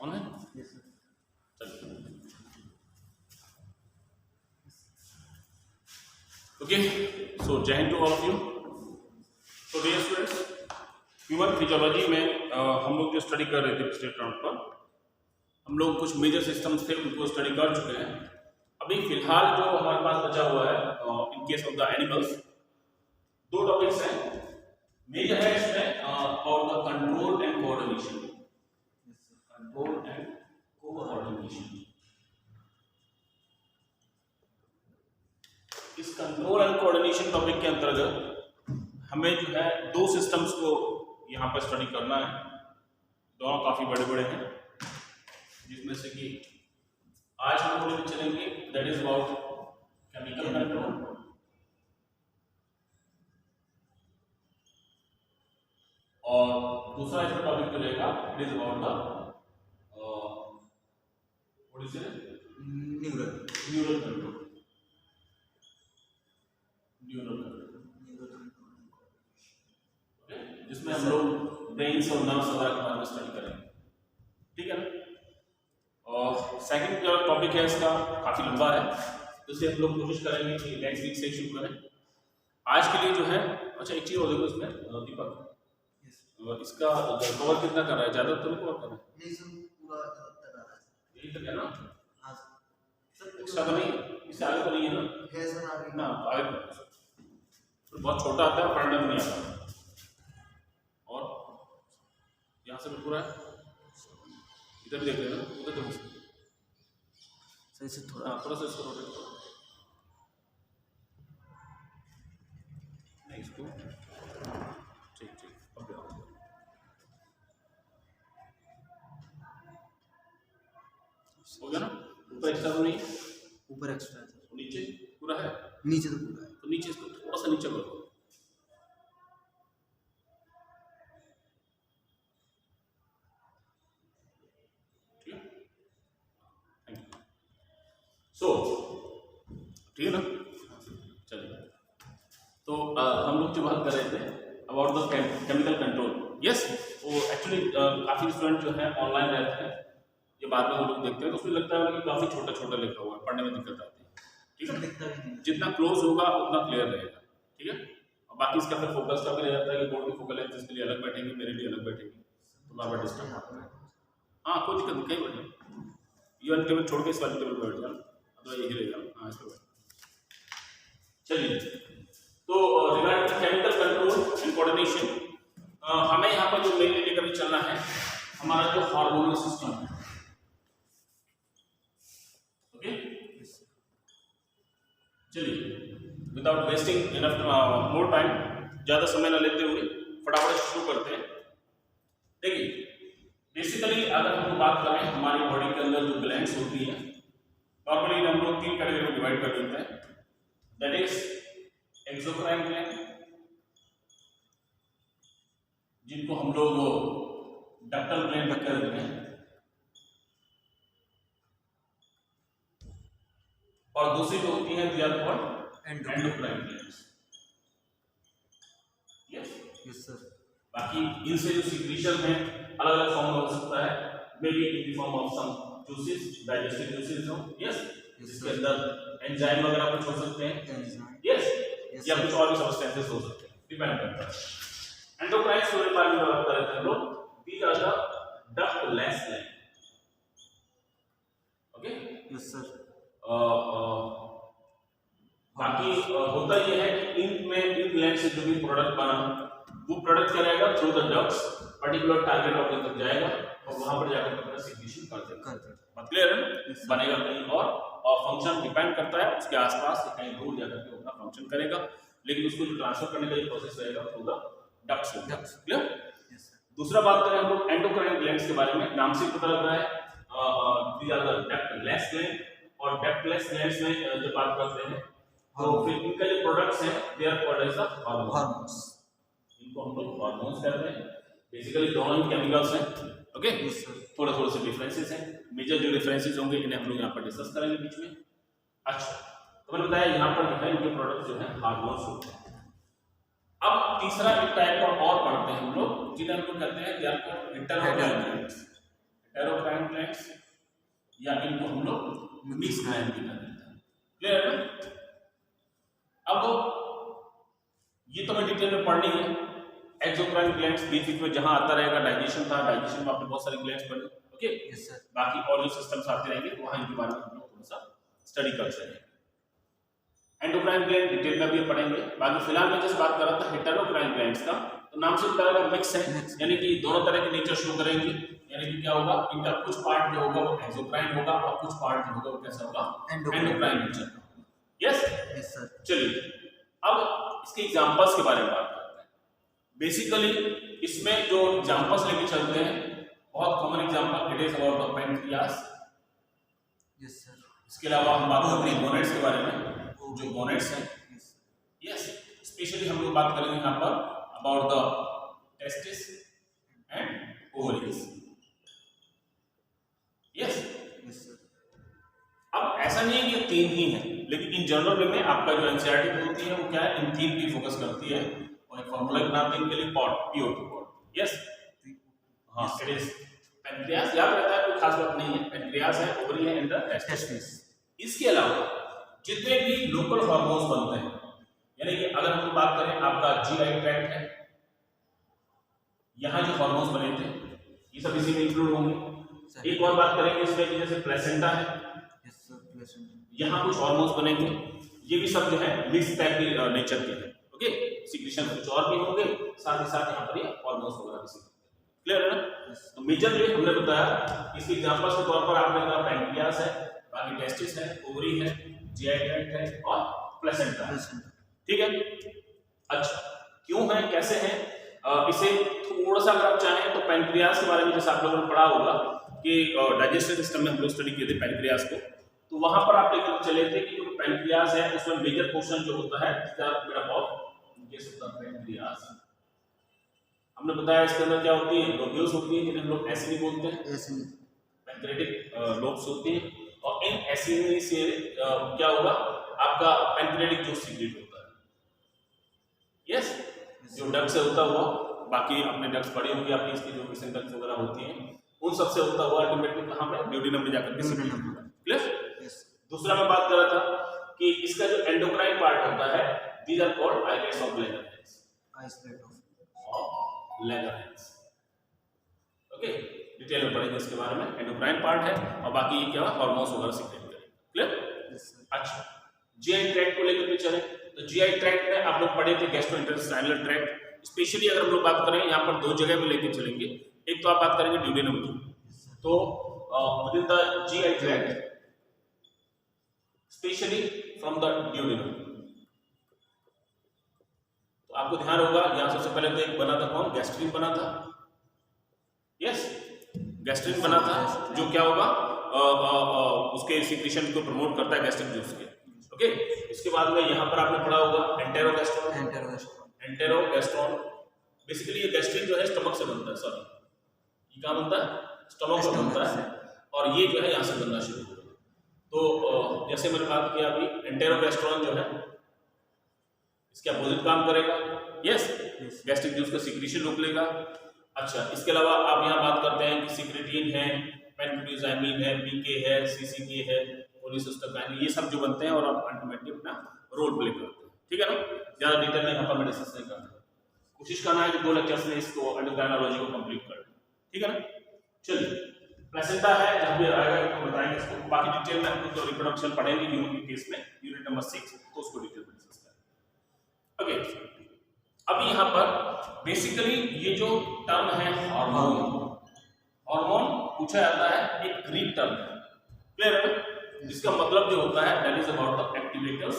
Online Yes, sir. चलिए okay so जय हिंद टू ऑल ऑफ यू। तो डियर स्टूडेंट्स, ह्यूमन फिजियोलॉजी में हम लोग जो स्टडी कर रहे थे पिछले राउंड पर, हम लोग कुछ मेजर सिस्टम्स थे उनको स्टडी कर चुके हैं। अभी फिलहाल जो हमारे पास बचा हुआ है इन केस ऑफ द एनिमल्स, दो टॉपिक्स हैं। मेजर है इसमें about the control and coordination. Control and coordination. इस कंट्रोल एंड कोऑर्डिनेशन टॉपिक के अंतर्गत हमें जो है दो सिस्टम्स को यहाँ पर स्टडी करना है। दोनों काफी बड़े बड़े हैं, जिसमें से कि आज हम लोग चलेंगे that is about chemical control और दूसरा इसमें टॉपिक जो रहेगा it is about the what is it neural control. जिसमें हम लोग ब्रेन्स और नर्व्स वगैरह के बारे में स्टडी करेंगे, ठीक है ना। और सेकंड जो टॉपिक है इसका काफी लंबा है, तो इसे हम लोग कोशिश करेंगे कि नेक्स्ट वीक से शुरू करें। आज के लिए जो है अच्छा एक चीज और देखो इसमें दीपक, इसका कवर कितना कर रहा है? ज्यादा तो नहीं कवर कर रहा है? नहीं सर, पूरा कर रहा है। यही तो है ना? हाँ सर, एक्स्ट्रा तो नहीं, इससे आगे तो नहीं है ना? है सर आगे ना आगे तो बहुत छोटा आता है, पढ़ने में नहीं आता। और यहाँ से भी पूरा है, इधर भी देख रहे हैं ना, उधर देखो सर, इसे थोड़ा सा इसको रोटेट करो। नहीं इसको ठीक ठीक अब हो गया ना? ऊपर एक्स्ट्रा तो नहीं, ऊपर एक्स्ट्रा है सर, नीचे पूरा है, नीचे तो पूरा है। तो नीचे इसको थोड़ा सा नीचे करो। ठीक है, थैंक यू। सो ठीक है ना, चलिए। तो हम लोग जो बात कर रहे थे about the chemical control. Yes, वो एक्चुअली काफ़ी स्टूडेंट जो है ऑनलाइन रहते हैं, ये बाद में वो लोग देखते हैं तो उसमें लगता है कि काफ़ी छोटा छोटा लिखा हुआ है, पढ़ने में दिक्कत आती है। ठीक है, दिखता भी नहीं। जितना क्लोज होगा उतना क्लियर रहेगा। ठीक है, और बाकी इसका फिर फोकस का भी रह जाता है कि बोर्ड की फोकल लेंथ इसके लिए अलग बैठेंगे, मेरे लिए अलग बैठेंगे, तो बार बार डिस्टर्ब होता है। हाँ कोई दिक्कत नहीं, कहीं बैठे, ये वाली टेबल छोड़ के इस वाली टेबल पर बैठ जाना, तो यही रहेगा। हाँ इस पर चलिए। तो regarding chemical control and coordination, हमें यहाँ पर जो मेन लेकर चलना है हमारा जो हार्मोनल सिस्टम है। ओके, चलिए without wasting enough more time, ज़्यादा समय न लेते हुए फटाफट शुरू करते हैं। देखिए बेसिकली अगर हम बात करें हमारी बॉडी के अंदर जो ग्लैंड्स होती हैं, नॉर्मली हम लोग तीन कैटेगरी में डिवाइड कर देते हैं। दैट इज एक्सोक्राइन ग्लैंड, जिनको हम लोग डक्टल ग्लैंड कह देते हैं, और दूसरी जो होती है they are called endocrine glands. Yes sir. बाकी इनसे जो सीक्रेशन है अलग अलग फॉर्म में हो सकता है, may be in the form of some juices, digestive juices हो, यस, जिसके अंदर एंजाइम वगैरह कुछ हो सकते हैं, यस, या कुछ और भी सब्सटेंसेस हो सकते हैं, डिपेंड करता है। एंडोक्राइन के बारे में बात कर रहे थे हम लोग, these are the ductless gland. Okay, yes sir. बाकी होता यह है कि इनमें इन ग्लैंड से जो भी प्रोडक्ट बना वो प्रोडक्ट क्या रहेगा, through the ducts particular target organ तक जाएगा और वहां पर जाकर अपना सिक्रीशन कर देगा। बात क्लियर है ना? बनेगा कहीं और फंक्शन डिपेंड करता है उसके आसपास कहीं दूर जाकर के अपना फंक्शन करेगा, लेकिन उसको जो ट्रांसफर करने का ये प्रोसेस रहेगा थ्रू द डक्ट्स। क्लियर? दूसरा बात करें हम लोग एंडोक्राइन ग्लैंड्स के बारे में, नाम से पता लग रहा है these are the ductless gland, और डक्टलेस ग्लैंड्स में जब बात करते हैं तो फिर इनका जो प्रोडक्ट्स हैं they are called as the hormones. इनको हम लोग हार्मोन्स कहते हैं। बेसिकली दोनों ही केमिकल्स हैं। ओके, थोड़े थोड़े से डिफरेंसेस हैं, मेजर जो डिफरेंसेस होंगे इन्हें हम लोग यहाँ पर डिस्कस करेंगे बीच में। अच्छा, तो मैंने बताया यहाँ पर जो है इनके प्रोडक्ट्स जो है हार्मोन्स होते हैं। अब तीसरा एक टाइप का और पढ़ते हैं हम लोग, जिन्हें हम लोग कहते हैं हेटेरोक्राइन ग्लैंड्स। हेटेरोक्राइन ग्लैंड्स या इनको हम लोग मिक्स ग्लैंड भी कहते हैं। क्लियर है ना? अब ये तो हमें डिटेल में पढ़नी है। एक्सोक्राइन ग्लैंड्स बीच बीच में जहां आता रहेगा, डाइजेशन था, डाइजेशन में आपने बहुत सारे ग्लैंड्स पढ़े। Okay, yes sir. बाकी और जो सिस्टम्स आते रहेंगे वहां इनके बारे में हम लोग थोड़ा सा स्टडी करते हैं। एंडोक्राइन ग्लैंड डिटेल में भी पढ़ेंगे। बाकी फिलहाल मैं जैसे बात कर रहा था हेटेरोक्राइन ग्लैंड्स का, तो नाम से पता लगा मिक्स है, यानी कि दोनों तरह के नेचर शो करेंगे। यानी कि क्या होगा, इनका कुछ पार्ट जो होगा वो एक्सोक्राइन होगा और कुछ पार्ट जो होगा वो कैसा होगा, endocrine nature. Yes yes sir. चलिए अब इसके एग्जांपल्स के बारे में बात करते हैं। बेसिकली इसमें जो एग्जांपल्स लेके चलते हैं, बहुत common example it is about the pancreas. Yes sir. इसके अलावा हम बात करते हैं गोनेड्स के बारे में, जो गोनेड्स हैं। यस, स्पेशली हम लोग बात करेंगे यहाँ पर about the testis and ovaries. Yes yes sir. अब ऐसा नहीं है कि ये तीन ही हैं, लेकिन इन जनरल वे में आपका जो एनसीईआरटी होती है वो क्या है, इन तीन पे फोकस करती है। और एक फॉर्मूला बनाते हैं इनके लिए, पॉट, POT पॉट। यस, हाँ, इट इज पैंक्रियास। याद रहता है, कोई खास बात नहीं है। पैंक्रियास है, ओवरी है एंड द टेस्टिस। इसके अलावा जितने भी लोकल हार्मोन्स बनते हैं, यानी कि अगर हम बात करें आपका GI ट्रैक्ट है, यहाँ जो हार्मोन्स बने थे ये सब इसी में इंक्लूड होंगे। एक और बात करेंगे इसमें कि जैसे प्लेसेंटा है, यहाँ कुछ हार्मोन्स बनेंगे, ये भी सब जो है मिक्स टाइप के नेचर के हैं। ओके, सिक्रीशन कुछ और भी होंगे, साथ ही साथ यहाँ पर ये हार्मोन्स वगैरह भी। क्लियर है ना? तो मेजरली हमने बताया, इसके एग्जांपल्स के तौर पर आपने कहा पैंक्रियास है, बाकी टेस्टिस है, ओवरी है, GI ट्रैक्ट है और प्लेसेंटा है। ठीक है, अच्छा क्यों है, कैसे है, इसे थोड़ा सा अगर आप चाहें तो पैंक्रियास के बारे में जैसे आप लोगों ने पढ़ा होगा कि डाइजेस्टिव सिस्टम में हम लोग स्टडी किए थे पैंक्रियास को, तो वहां पर आप लेकर चले थे कि जो पैंक्रियास है उसमें मेजर पोर्शन जो होता है पैंक्रियास। हमने बताया इसके अंदर क्या होती है, लोब्यूल्स होती है, जिन्हें हम लोग एसिनी बोलते हैं, पैंक्रेटिक लोब्स होती है। और इन एसिनी से क्या होगा, आपका पैंक्रेटिक जूस सीक्रेट होता है। यस, जो डक्ट से होता हुआ, बाकी अपने डक्ट्स बड़ी होंगी आपकी, इसकी जो मिशन डक्ट्स वगैरह होती हैं उन सबसे होता हुआ अल्टीमेटली कहां पे, ड्यूडेनम में जाकर के सीक्रेट होता है। क्लियर? दूसरा मैं बात कर रहा था कि इसका जो एंडोक्राइन पार्ट होता है, these are called islets of Langerhans. Okay, detail में पढ़ेंगे इसके बारे में। एंडोक्राइन पार्ट है और बाकी ये क्या है, हार्मोन्स वगैरह सीक्रेट करेंगे। क्लियर? अच्छा, GI ट्रैक्ट को लेकर के चले तो GI ट्रैक्ट में आप लोग पढ़े थे गैस्ट्रोइंटेस्टाइनल ट्रैक्ट। स्पेशली अगर हम लोग बात करें यहाँ पर दो जगह पे लेके चलेंगे, एक तो आप बात करेंगे ड्यूडेनम की, तो with in the GI tract specially from the duodenum, तो आपको ध्यान होगा यहाँ सबसे पहले तो एक बना था कौन, गैस्ट्रिन बना था। यस, गैस्ट्रिन बना था जो क्या होगा, उसके सीक्रेशन को प्रमोट करता है गैस्ट्रिक जूस के। ओके, इसके बाद में यहाँ पर आपने पढ़ा होगा एंटेरोगैस्ट्रॉन। बेसिकली ये गैस्ट्रिन जो है स्टमक से बनता है, सॉरी ये क्या बनता है, स्टमक से बनता है, और ये जो है यहाँ से बनना शुरू होगा। तो जैसे मैंने बात किया अभी, एंटेरोगैस्ट्रॉन जो है इसके अपोजिट काम करेगा। यस, गैस्ट्रिक जूस का सीक्रेशन रोक लेगा। अच्छा, इसके अलावा आप यहाँ बात करते हैं कि सिक्रेटिन है, पेन्क्लोजाइमिन है, PK है, CCK है, कोलिसिस्टोकाइनिन, ये सब जो बनते हैं और आप अल्टीमेटली अपना रोल प्ले करते हैं। ठीक है ना? ज़्यादा डिटेल में यहाँ पर मैं डिस्कस नहीं करता, कोशिश करना है कि 2 लेक्चर्स में इसको एंडोक्राइनोलॉजी को कंप्लीट कर लें। ठीक है ना? चलिए, प्लेसेंटा है, जब भी आएगा तो बताएंगे इसको, बाकी डिटेल में हम लोग तो रिप्रोडक्शन पढ़ेंगे ह्यूमन के केस में, यूनिट नंबर 6, तो उसको डिटेल में डिस्कस करेंगे। ओके, अब यहाँ पर बेसिकली ये जो टर्म है हार्मोन, हार्मोन पूछा जाता है, एक ग्रीक टर्म है। क्लियर है? जिसका मतलब जो होता है that is about the activators.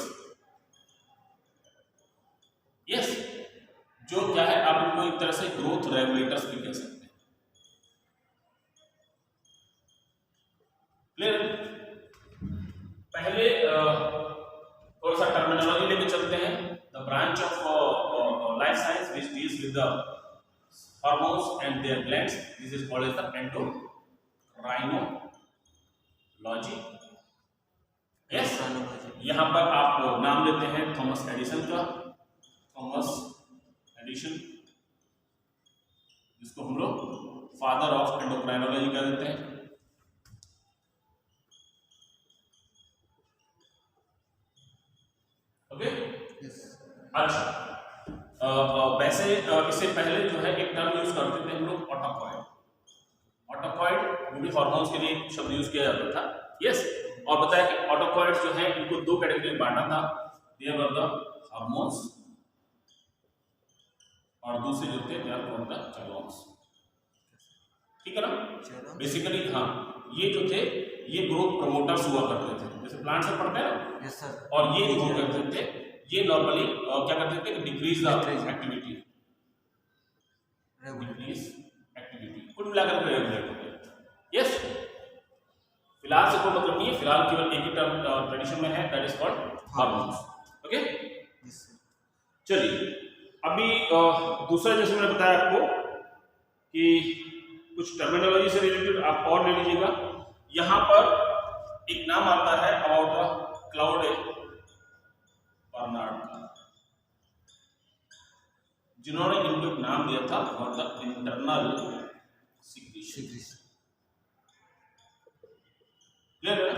Yes, जो क्या है, आप इनको एक तरह से ग्रोथ रेगुलेटर्स भी कह सकते हैं। क्लियर? पहले थोड़ा सा टर्मिनोलॉजी लेके चलते हैं। The branch of life science which deals with the hormones and their glands, this is called as the endocrinology. Yes, यहाँ पर आप नाम लेते हैं थॉमस एडिसन का, थॉमस पीडियाट्रिशियन, जिसको हम लोग फादर ऑफ एंडोक्राइनोलॉजी कह देते हैं। ओके अच्छा, वैसे इससे पहले जो है एक टर्म यूज करते थे हम लोग ऑटोकॉइड। ऑटोकॉइड वो भी हार्मोन्स के लिए शब्द यूज किया जाता था। यस, और बताया कि ऑटोकॉइड्स जो है इनको दो कैटेगरी में बांटा था, देयर वर द हार्मोन्स और दूसरे जो थे देयर वर द चेलोन्स। ठीक है ना? बेसिकली हाँ, ये जो थे ये ग्रोथ प्रमोटर्स हुआ करते थे, जैसे प्लांट्स में पढ़ते हैं ना। Yes sir. और ये जो करते थे ये नॉर्मली क्या करते थे, डिक्रीज द एक्टिविटी, कुल मिलाकर के रेगुलेट होते हैं। यस, फिलहाल से कोई मतलब नहीं है, फिलहाल केवल एक ही टर्म ट्रेडिशन में है, that is called hormones. Okay, चलिए अभी दूसरा जैसे मैंने बताया आपको कि कुछ टर्मिनोलॉजी से रिलेटेड आप और ले लीजिएगा। यहां पर एक नाम आता है अबाउट द क्लाउडे बर्नार्ड का, जिन्होंने इनको एक नाम दिया था about the internal secretion. Clear है?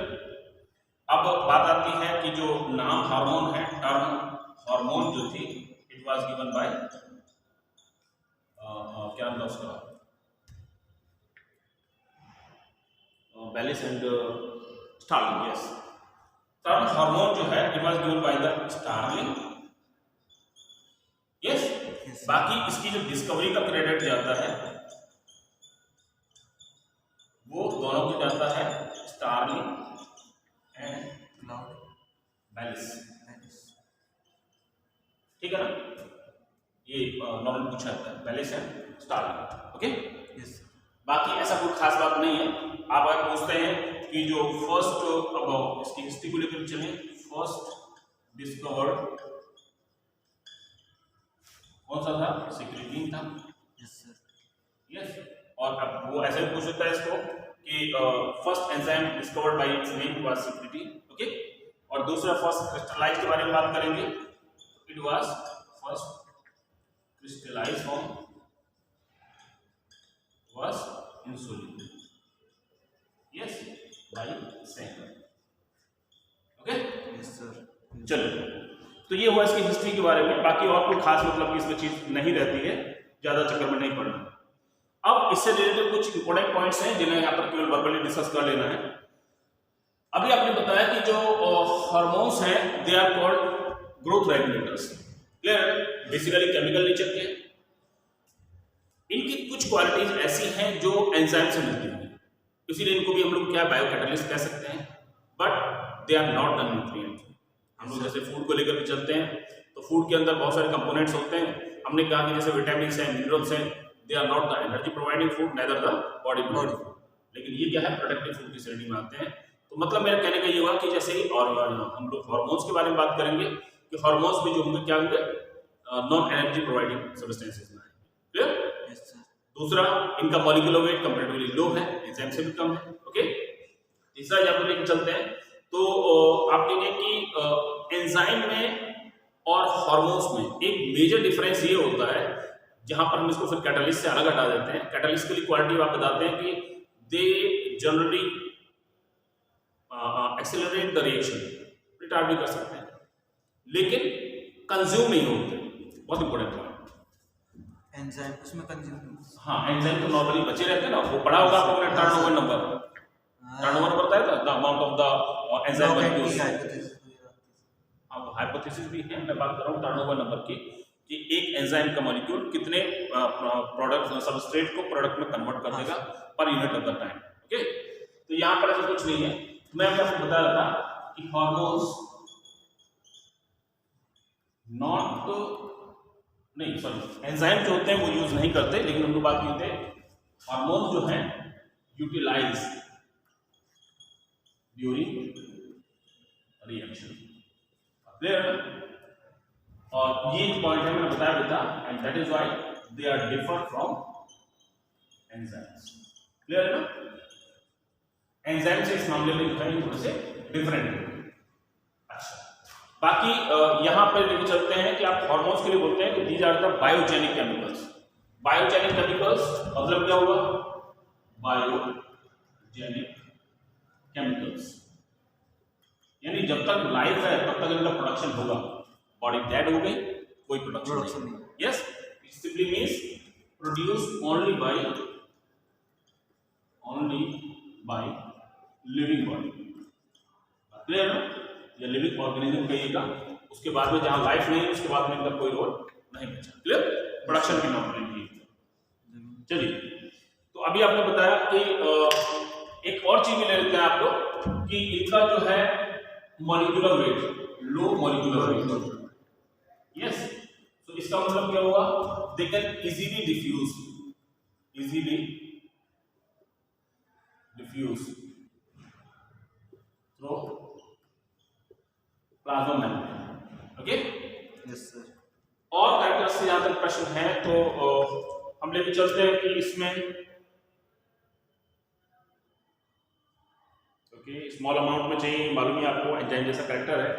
अब बात आती है कि जो नाम हार्मोन है, टर्म हार्मोन जो थी इट वाज गिवन बाय क्या नाम था उसका, Bayliss and Starling. Yes, term hormone जो है it was given by the Starling. Yes, बाकी इसकी जो डिस्कवरी का क्रेडिट जाता है वो दोनों को जाता है, स्टार्लिंग एंड बैलिस। ठीक है ना? ये नॉर्मल पूछा जाता है, बैलिस एंड स्टार्लिंग। ओके, बाकी ऐसा कोई खास बात नहीं है। आप अगर पूछते हैं कि जो फर्स्ट, अब इसकी हिस्ट्री को लेकर चलें, फर्स्ट डिस्कवर्ड कौन सा था? सिक्रीटीन था। यस, और अब वो ऐसे भी पूछ सकता है इसको कि first enzyme discovered by its name was secretin. Okay, और दूसरा फर्स्ट क्रिस्टलाइज के बारे में बात करेंगे, it was first crystallise form was insulin. Yes, by Sanger. Okay? Yes sir. चलो, तो ये हुआ इसकी हिस्ट्री के बारे में। बाकी और कोई खास मतलब की इसमें चीज नहीं रहती है, ज्यादा चक्कर में नहीं पड़ना। अब इससे रिलेटेड कुछ इंपॉर्टेंट पॉइंट्स हैं जिन्हें यहाँ पर केवल वर्बली डिस्कस कर लेना है। अभी आपने बताया कि जो हार्मोन्स हैं they are called growth regulators. Clear? Basically chemical nature के, इनकी कुछ क्वालिटीज ऐसी हैं जो एंजाइम से मिलती हैं, इसीलिए इनको भी हम लोग क्या बायो कैटलिस्ट कह सकते हैं, but they are not the nutrient. हम लोग जैसे फूड को लेकर भी चलते हैं तो फूड के अंदर बहुत सारे कंपोनेंट्स होते हैं। हमने कहा कि जैसे विटामिन हैं, मिनरल्स हैं, they are not the energy providing food, neither the body building food, लेकिन ये क्या है, प्रोडक्टिव फूड की श्रेणी में आते हैं। तो मतलब मेरा कहने का ये हुआ कि जैसे ही और हम लोग हार्मोन्स के बारे में बात करेंगे कि हार्मोन्स में जो होंगे क्या होंगे, नॉन एनर्जी प्रोवाइडिंग सब्सटेंसेस में आएंगे। क्लियर? दूसरा, इनका मॉलिक्यूलर वेट कंपैरेटिवली लो है, एंजाइम से भी कम है। ओके, तीसरा जब हम लेकर चलते हैं तो आप देखें कि एंजाइम में और हार्मोन्स में एक मेजर डिफरेंस ये होता है, जहां पर हम इसको फिर कैटलिस्ट से अलग हटा देते हैं। कैटलिस्ट के लिए क्वालिटी आप बताते हैं कि they generally accelerate the reaction, retard भी कर सकते हैं, लेकिन कंज्यूम नहीं होते। बहुत इंपॉर्टेंट पॉइंट। एंजाइम उसमें कंज्यूम, हाँ, एंजाइम तो नॉर्मली बचे रहते हैं ना, वो पढ़ा होगा आपको टर्नओवर नंबर। टर्नओवर बताया था the amount of the enzyme molecules. अब हाइपोथेसिस भी है, मैं बात कर रहा हूँ टर्नओवर नंबर की, कि एक एंजाइम का मॉलिक्यूल कितने प्रोडक्ट सबस्ट्रेट को प्रोडक्ट में कन्वर्ट कर देगा per unit of the time. Okay, तो यहाँ पर ऐसा कुछ नहीं है। मैं आपको बता रहा था कि हार्मोन्स नॉट नहीं, सॉरी, एंजाइम जो होते हैं वो यूज नहीं करते, लेकिन हम लोग बात करते हैं हार्मोन्स जो हैं यूटिलाइज ड्यूरिंग रिएक्शन। क्लियर? और ये पॉइंट है मैंने बताया था, and that is why they are differ from enzymes. Clear है ना? एंजाइम से इस मामले में थोड़े से डिफरेंट है। अच्छा, बाकी यहाँ पर लेके चलते हैं कि आप हार्मोन्स के लिए बोलते हैं कि these are the biogenic chemicals. Biogenic chemicals मतलब क्या होगा? बायोजेनिक केमिकल्स यानी जब तक लाइफ है तब तक इनका प्रोडक्शन होगा। बॉडी डेड हो गई, कोई प्रोडक्शन नहीं। Yes, it simply means produce only by living body. Clear ना? या लिविंग ऑर्गेनिज्म कहिएगा। उसके बाद में जहां लाइफ नहीं, उसके बाद में इनका कोई रोल नहीं बचा। क्लियर? प्रोडक्शन की नॉर्मलिटी। चलिए, तो अभी आपने बताया कि एक और चीज ले लेते हैं आप लोग कि इनका जो है molecular weight, low molecular weight. Yes, तो इसका मतलब क्या हुआ? They can easily diffuse through plasma membrane. Okay, yes sir. और कैरेक्टर्स से ज्यादा प्रश्न है तो हम लेके चलते हैं कि इसमें स्मॉल अमाउंट में चाहिए, मालूम है आपको एंजाइम जैसा कैरेक्टर है।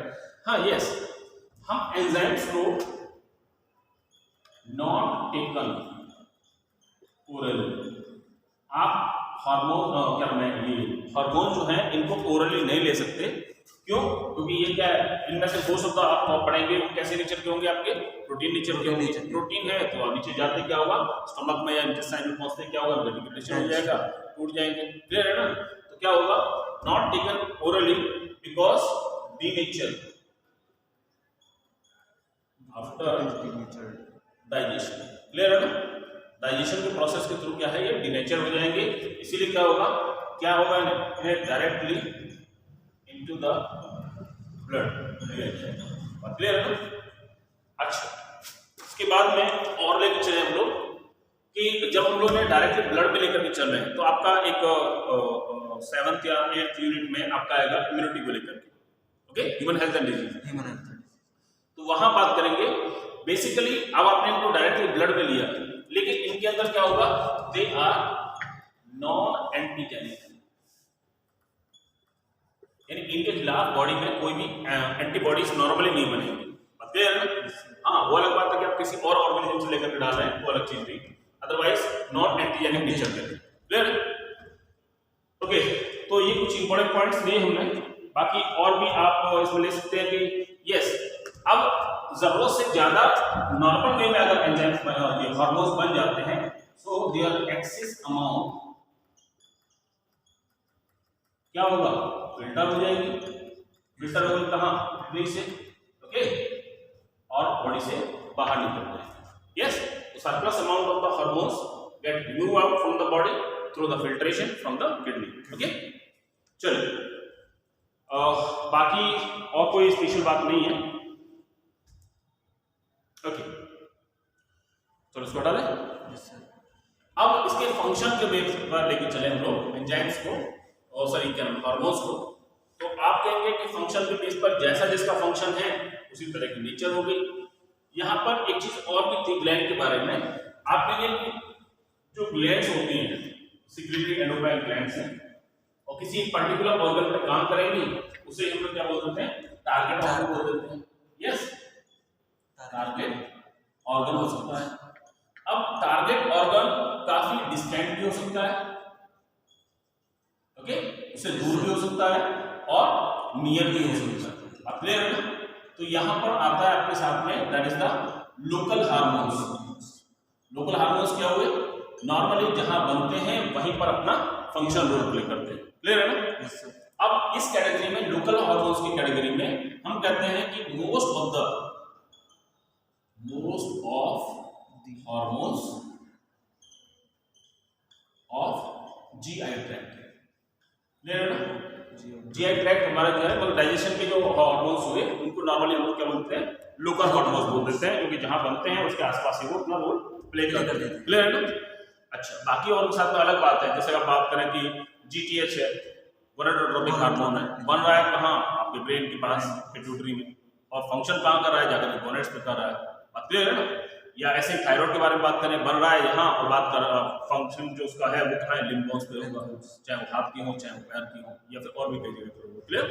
हाँ, यस, हम एंजाइम्स को नॉट टेकन ओरली, आप हार्मोन क्या मैं ये हार्मोन जो है इनको ओरली नहीं ले सकते। क्यों? क्योंकि ये क्या है, इनमें से दो शब्द आप पढ़ेंगे वो कैसे नेचर के होंगे? आपके प्रोटीन नेचर के होंगे। प्रोटीन है तो नीचे जाते क्या होगा? स्टमक में या इंटेस्टाइन में पहुंचते क्या होगा? डिग्रेडेशन हो जाएगा, टूट जाएंगे। क्लियर है ना? तो क्या होगा? Not taken orally because the nature after digestion. Clear है ना? डाइजेशन के प्रोसेस के थ्रू क्या है, ये डिनेचर हो जाएंगे। इसीलिए क्या होगा इन्हें directly into the blood. Clear है ना? अच्छा, इसके बाद में और लेके चले हम लोग कि जब हम लोग ने डायरेक्टली ब्लड में लेकर के चल रहे हैं तो आपका एक 7th या 8th यूनिट में आपका आएगा इम्यूनिटी को लेकर के। Okay, human health and disease. तो वहां बात करेंगे बेसिकली। अब आपने इनको डायरेक्टली ब्लड में लिया, लेकिन इनके अंदर क्या होगा? दे आर नॉन एंटीजेनिक, यानी इनके खिलाफ बॉडी में कोई भी एंटीबॉडीज नॉर्मली नहीं बनेंगे। हाँ, वो अलग बात है कि आप किसी और ऑर्गेनिज्म से लेकर के डाल रहे हैं, वो अलग चीज थी। अदरवाइज नॉन एंटीजेनिक नेचर के। क्लियर? ओके, तो ये कुछ इंपॉर्टेंट पॉइंट्स लिए हमने। बाकी और भी आप इसमें ले सकते हैं कि यस, अब जरूरत से ज्यादा नॉर्मल वे में अगर एंजाइम्स ये हार्मोन्स बन जाते हैं सो देयर एक्सेस अमाउंट क्या होगा? फिल्टर हो जाएगी। फिल्टर होगी कहां? किडनी से। ओके, और बॉडी से बाहर निकल जाएगी। यस, तो surplus amount of the hormones get remove out from the body through the filtration from the kidney. Okay, चलिए, बाकी और कोई स्पेशल बात नहीं है। ओके, चलो इसको हटा दें। अब इसके फंक्शन के बेस पर लेके चले हम लोग एंजाइम्स को और सॉरी क्या हार्मोन्स को। तो आप कहेंगे कि फंक्शन के बेस पर जैसा जिसका फंक्शन है उसी तरह की नेचर हो गई। यहाँ पर एक चीज और भी थी ग्लैंड के बारे में। आप कहेंगे जो ग्लैंड्स होती हैं सिक्रेटरी एंडोक्राइन ग्लैंड्स हैं और किसी पर्टिकुलर ऑर्गन पर काम करेंगी, उसे हम लोग क्या बोल देते हैं? टारगेट ऑर्गन बोल देते हैं। यस, टारगेट ऑर्गन हो सकता है। अब टारगेट ऑर्गन काफी डिस्टेंट भी हो सकता है, ओके, उससे दूर भी हो सकता है और नियर भी हो सकता है। आप क्लियर है ना? तो यहां पर आता है आपके साथ में that is the local hormones. Local hormones क्या हुए? नॉर्मली जहां बनते हैं वहीं पर अपना फंक्शन रोल प्ले करते हैं। क्लियर है ना? Yes sir. अब इस कैटेगरी में लोकल हार्मोन्स की कैटेगरी में हम कहते हैं कि most of hormones of GI tract. Clear है ना? जीआई ट्रैक्ट हमारा जो है मतलब डाइजेशन के जो हार्मोन्स हुए उनको नॉर्मली हम लोग क्या बोलते हैं? लोकल हार्मोन्स बोल देते हैं, क्योंकि जहां बनते हैं उसके आसपास ही वो अपना रोल प्ले करते हैं। क्लियर है ना? अच्छा, बाकी और के साथ में अलग बात है। जैसे आप बात करें कि जीटीएच है, गोनाडोट्रोपिक हार्मोन है, बन रहा है कहाँ? आपके ब्रेन के पास पिट्यूटरी में, और फंक्शन कहाँ कर रहा है? जाकर गोनेट्स पे कर रहा है। बात क्लियर है ना? या ऐसे थायराइड के बारे में बात करें, बन रहा है यहाँ और बात कर फंक्शन जो उसका है वो कहाँ है? लिम्ब बोन्स पे होगा, चाहे वो हाथ की हो चाहे वो पैर की हो या फिर और भी कई जगह पर हो। क्लियर?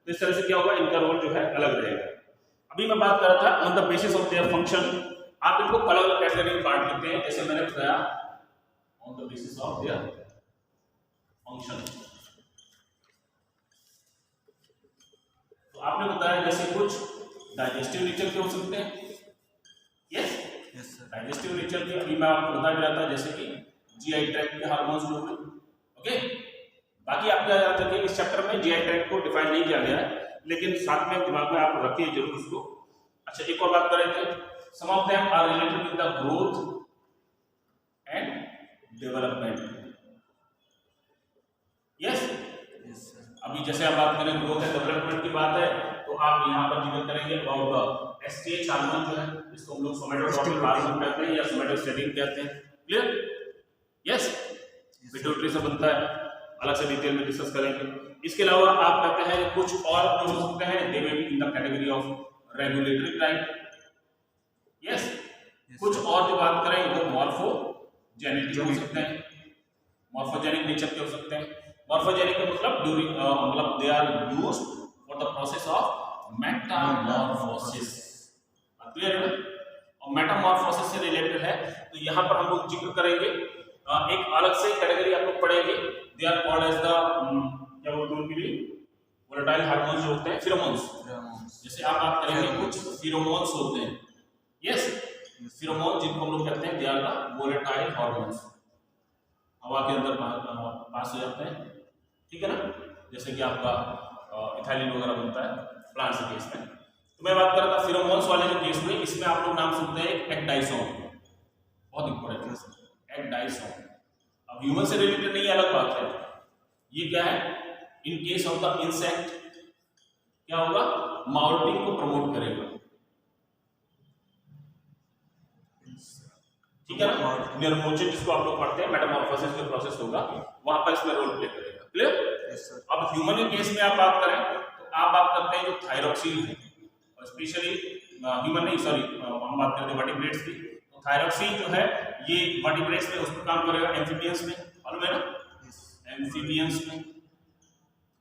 तो इस तरह से क्या होगा? इनका रोल जो है अलग रहेगा। अभी मैं बात कर रहा था on the basis of their function, आप इनको अलग अलग कैटेगरी में बांट देते हैं, जैसे मैंने बताया on the basis of their function. तो आपने बताया जैसे कुछ डाइजेस्टिव नेचर के हो सकते हैं, यस सर। डाइजेस्टिव नेचर के अभी मैं आपको बता भी रहा था, जैसे कि जीआई ट्रैक्ट के हार्मोन्स जो हैं, ओके। बाकी आप क्या याद रखिए, इस चैप्टर में जीआई ट्रैक्ट को डिफाइन नहीं किया गया है, लेकिन साथ में दिमाग में आप रखिए जरूर उसको। अच्छा, एक और बात करेंगे, some of them are related with the growth and development, yes. अभी जैसे आप बात करें ग्रोथ एंड डेवलपमेंट की बात है, तो आप यहाँ पर जिक्र करेंगे अबाउट द एसटीएच हार्मोन जो है, इसको हम लोग सोमैटोट्रोपिक हार्मोन कहते हैं या सोमैटोस्टेटिन कहते हैं, क्लियर, यस। पिट्यूटरी से बनता है, अलग से डिटेल में डिस्कस करेंगे। इसके अलावा आप कहते हैं कुछ और जो हो सकते हैं, दे में B in the category of regulatory type, yes. कुछ और जो बात करें वो मॉर्फोजेनिक हो सकते हैं, मॉर्फोजेनिक नेचर के हो सकते हैं। मॉर्फोजेनिक का मतलब ड्यूरिंग मतलब they are used for the process of metamorphosis, clear है। और मेटामॉर्फोसिस से रिलेटेड है, तो यहाँ पर हम लोग जिक्र करेंगे एक अलग से कैटेगरी आप लोग पढ़ेंगे, they are called as the क्या बोलते हैं उनके लिए, वोलेटाइल हार्मोन्स जो होते हैं, फिरोमोन्स। जैसे आप बात करेंगे कुछ फिरोमोन्स होते हैं, यस, फिरोमोन जिनको हम लोग कहते हैं they are the volatile hormones, हवा के अंदर पास हो जाते हैं, ठीक है ना, जैसे कि आपका इथाइलिन वगैरह बनता है प्लांट्स के केस में। तो मैं बात कर रहा था फिरोमोन्स वाले जो केस में, इसमें आप लोग नाम सुनते हैं एक्डाइसोन, बहुत इंपॉर्टेंट है एक्डाइसोन। अब ह्यूमन से रिलेटेड नहीं, अलग बात है, ये क्या है, इन केस ऑफ द इंसेक्ट क्या होगा, माउल्टिंग को प्रमोट करेगा, ठीक है ना। निर्मोचन जिसको आप लोग पढ़ते हैं, मेटामॉर्फोसिस जो प्रोसेस होगा वहां पर इसमें रोल प्ले करेगा, क्लियर। अब ह्यूमन के केस में आप बात करें तो आप बात करते हैं जो थायरॉक्सिन है, और स्पेशली ह्यूमन नहीं, सॉरी हम बात करते हैं वर्टिब्रेट्स की, तो थायरॉक्सिन जो है ये वर्टिब्रेट्स में उस पर काम करेगा, एम्फीबियंस में, मालूम है ना, एम्फीबियंस में।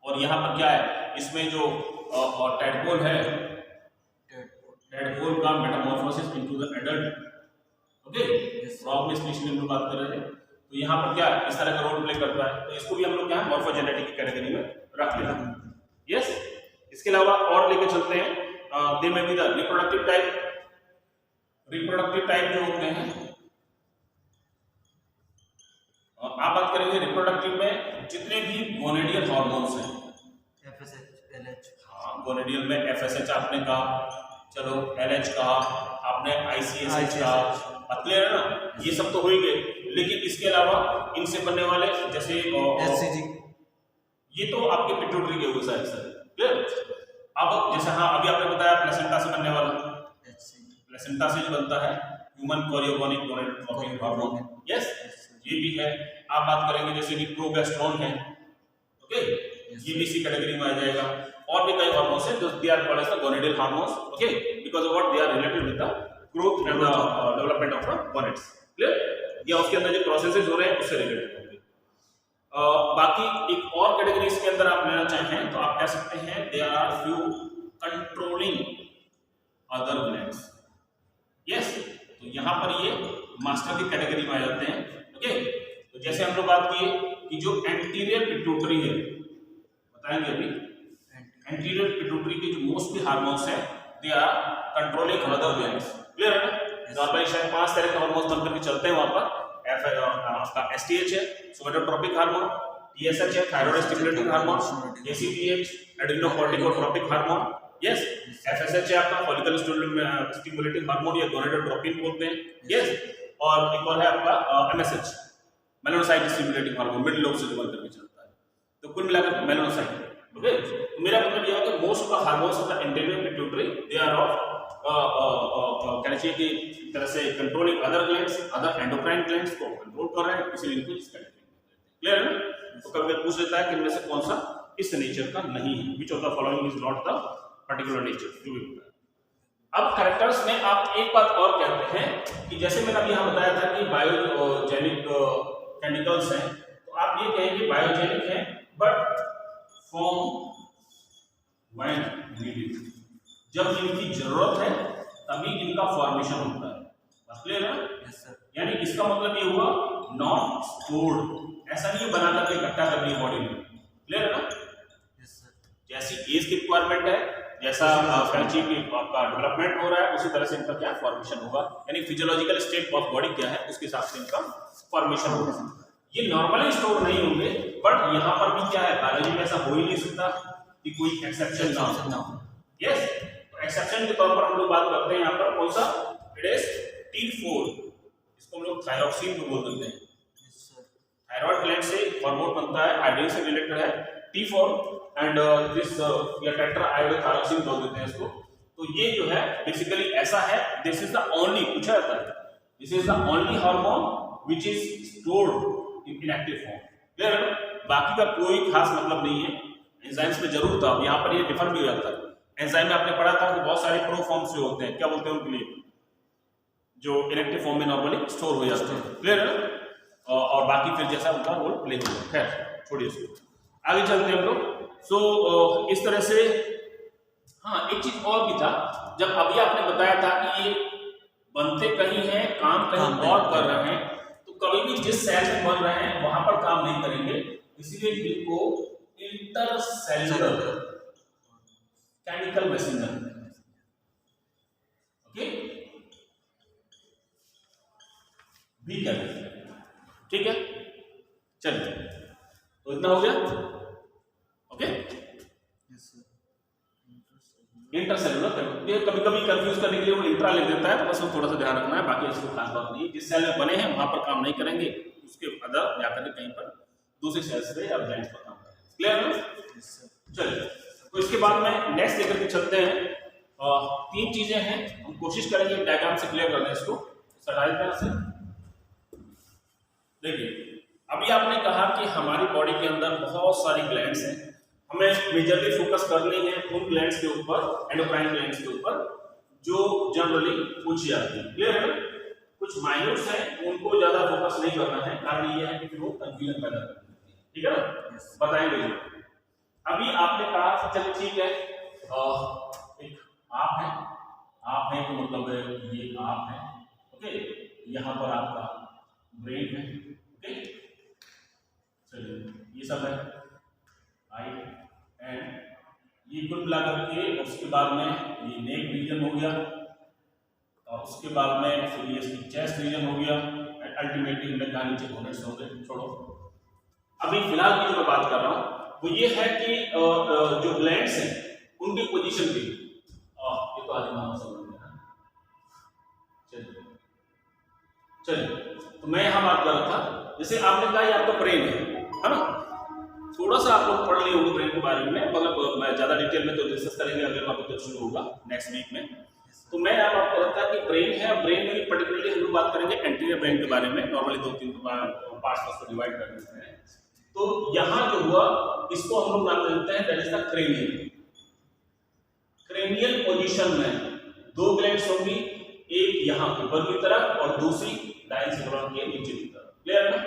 और यहाँ पर क्या है, इसमें जो टैडपोल है, टैडपोल का Metamorphosis into the adult, okay, frog में स्पेशली हम लोग बात कर रहे हैं, तो यहाँ पर क्या इस तरह का रोल प्ले करता है, तो इसको भी हम लोग क्या मॉर्फोजेनेटिक की कैटेगरी में रख लेते हैं, यस। इसके अलावा और लेके चलते हैं, दे में be the reproductive type. Reproductive type जो होते हैं, आप बात करेंगे रिप्रोडक्टिव में जितने भी गोनेडियल हार्मोन्स हैं, FSH, LH, हाँ गोनेडियल में FSH आपने कहा, चलो LH कहा आपने, ICSH कहा, क्लियर है ना, ये सब तो हो ही गए, लेकिन इसके अलावा इनसे बनने वाले जैसे HCG, ये तो आपके पिट्यूटरी के हुए सारे सर, क्लियर। अब जैसे हाँ अभी आपने बताया प्लेसेंटा से बनने वाला, प्लेसेंटा से जो बनता है ह्यूमन कोरियोगोनिक गोनेडोट्रोपिक हार्मोन, यस, ये भी है। आप बात करेंगे जैसे कि प्रोगेस्टेरोन है, ओके, ये भी इसी कैटेगरी में आ जाएगा। और भी कई हार्मोन्स हैं जो they are called as the gonadial hormones, okay, because of what they are related with the growth and development of the gonads, clear, या उसके अंदर जो प्रोसेसेस हो रहे हैं उससे रिलेटेड होंगे। बाकी एक और कैटेगरी इसके अंदर आप लेना चाहें तो आप कह सकते हैं they are few controlling other glands, yes. तो यहाँ पर ये मास्टर की कैटेगरी में आ जाते हैं, ओके। तो जैसे हम लोग बात किए कि जो एंटीरियर पिट्यूटरी है, बताएंगे अभी, एंटीरियर पिट्यूटरी के जो मोस्टली हार्मोन्स हैं they are controlling other glands, clear है ना। नॉर्मली शायद 5 तरह के हार्मोन्स बनकर के चलते हैं वहां पर, आपका STH है सोमैटोट्रोपिक हार्मोन, TSH है thyroid stimulating hormone, ACTH adrenocorticotropic hormone, yes, FSH है आपका फॉलिकल स्टिमुलेटिंग हार्मोन या गोनेडोट्रोपिन बोलते हैं, यस। और एक और है आपका MSH melanocyte stimulating hormone, mid lobe से जो बनकर के चलता है, तो कुल मिलाकर मेलानोसाइट, ओके। तो मेरा मतलब यह है कि most of the hormones of the anterior pituitary they are of कहना चाहिए कि एक तरह से controlling other glands, other endocrine glands को कंट्रोल कर रहे हैं, इसीलिए इनको इस कैटेगरी में, क्लियर है ना। तो कभी पूछ लेता है कि इनमें से कौन सा इस नेचर का नहीं है, which of the following is not the particular nature, जो भी होता है। अब कैरेक्टर्स में आप एक बात और कहते हैं कि जैसे मैंने अभी यहाँ बताया था कि बायोजेनिक केमिकल्स हैं, तो आप ये कहें कि बायोजेनिक हैं बट फॉर्म व्हेन नीडेड, जब इनकी जरूरत है तभी इनका फॉर्मेशन होता है। बस क्लियर है? Yes sir. यानी इसका मतलब ये हुआ नॉट स्टोर्ड, ऐसा नहीं बना करके इकट्ठा कर लिया बॉडी में। क्लियर है ना? Yes sir. जैसी एज की रिक्वायरमेंट है, जैसा फ्रेंची की आपका डेवलपमेंट हो रहा है, उसी तरह से इनका क्या फॉर्मेशन होगा, यानी फिजियोलॉजिकल स्टेट ऑफ बॉडी क्या है उसके हिसाब से इनका फॉर्मेशन होगा। ये नॉर्मली स्टोर नहीं होंगे, बट यहाँ पर भी क्या है, बायोलॉजी में ऐसा हो ही नहीं सकता कि कोई एक्सेप्शन ना हो। यस, तो एक्सेप्शन के तौर पर हम लोग बात करते हैं यहाँ पर कौन सा, इट इज T4, इसको हम लोग थायरॉक्सिन भी बोल देते हैं। थायराइड ग्लैंड से हार्मोन बनता है, आयोडीन से रिलेटेड है T4 एंड दिस या टेट्राआयोडोथायरॉक्सिन बोल देते हैं इसको। तो ये जो है बेसिकली ऐसा है, दिस इज द ओनली, पूछा जाता है, this is the only hormone which is stored in inactive form. Clear है? बाकी का कोई खास मतलब नहीं है। एंजाइम्स में जरूर था, यहाँ पर ये डिफर भी हो जाता है। एंजाइम में आपने पढ़ा था कि बहुत सारे प्रो फॉर्म्स जो होते हैं, क्या बोलते हैं उनके लिए, जो इनएक्टिव फॉर्म में नॉर्मली स्टोर हो जाते हैं। क्लियर है ना? और बाकी फिर जैसा उनका रोल प्ले होगा। खैर छोड़िए इसको, आगे चलते हैं हम लोग। सो इस तरह से, हाँ एक चीज और भी था, जब अभी आपने बताया था कि ये बनते कहीं हैं, काम कहीं और कर रहे हैं, तो कभी भी जिस सेल में बन रहे हैं वहां पर काम नहीं करेंगे, इसीलिए इनको इंटरसेल्युलर केमिकल मैसेंजर, ओके, भी कहते हैं। ठीक है, चलिए, तो इतना हो गया। ओके, इंटरसेलुलर, ये कभी कभी कंफ्यूज करने के लिए वो इंट्रा लिख देता है, तो बस वो थोड़ा सा ध्यान रखना है, बाकी इसको खास बात नहीं है। जिस सेल में बने हैं वहां पर काम नहीं करेंगे, उसके अदर जाकर कहीं पर दूसरे सेल्स पे या ग्लैंड्स पर काम करेंगे। क्लियर है? चलिए, तो इसके बाद में नेक्स्ट लेकर के चलते हैं। 3 चीजें हैं, हम कोशिश करेंगे डायग्राम से क्लियर करने इसको। सटाइल तरह से देखिए, अभी आपने कहा कि हमारी बॉडी के अंदर बहुत सारी ग्लैंड्स हैं, हमें मेजरली फोकस करनी है उन ग्लैंड्स के ऊपर, एंडोक्राइन ग्लैंड्स के ऊपर, जो जनरली पूछी जाती है। क्लियर है? कुछ माइन्यूट्स हैं, उनको ज्यादा फोकस नहीं करना है, कारण ये है कि फिर वो कंफ्यूजन पैदा कर देती है। ठीक है ना? बताएंगे। अभी आपने कहा चलिए ठीक है, एक आप है तो मतलब ये आप है, ओके, यहाँ पर आपका ब्रेन है, ओके, चलिए ये सब है आई एंड ये कुल मिलाकर के, उसके बाद में ये नेक रीजन हो गया, और उसके बाद में फिर ये इसकी चेस्ट रीजन हो गया, एंड अल्टीमेटली इनमें कहा नीचे बोनेट्स हो गए। छोड़ो, अभी फिलहाल की जो मैं बात कर रहा हूँ वो ये है कि जो ग्लैंड्स हैं उनकी पोजीशन भी, ये तो आज मानो समझ में है। चलिए, तो मैं यहाँ बात कर रहा था, जैसे आपने कहा ये आपका ब्रेन है ना, थोड़ा सा आप लोग पढ़ लिए होंगे ब्रेन के बारे में, मतलब मैं ज्यादा डिटेल में तो डिस्कस करेंगे अगले टॉपिक जब शुरू होगा नेक्स्ट वीक में। तो मैं यहाँ बात कर रहा था कि ब्रेन है, ब्रेन में पर्टिकुलरली हम लोग बात करेंगे एंटीरियर ब्रेन के बारे में, नॉर्मली 2-3 पार्ट्स को डिवाइड कर देते हैं। तो यहाँ जो हुआ, इसको हम लोग नाम देते हैं that is the cranial. Cranial position में 2 ग्लैंड्स होंगी, एक यहाँ ऊपर की तरफ और दूसरी डायसेफलन के नीचे की तरफ। क्लियर है?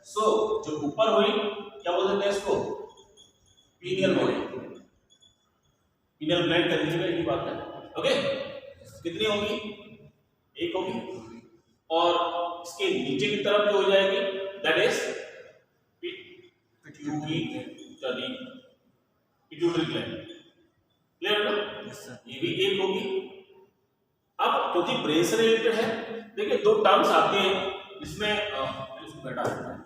सो जो ऊपर हुई क्या बोल देते हैं इसको, पीनियल बोले, पीनियल ग्लैंड कर दीजिएगा, ये बात है। ओके, कितनी होगी, एक होगी, और इसके नीचे की तरफ जो हो जाएगी that is pituitary gland. Clear है ना? ये भी एक होगी। अब क्योंकि ब्रेन से रिलेटेड है, देखिए 2 टर्म्स आते हैं इसमें, इसको घटा देते हैं,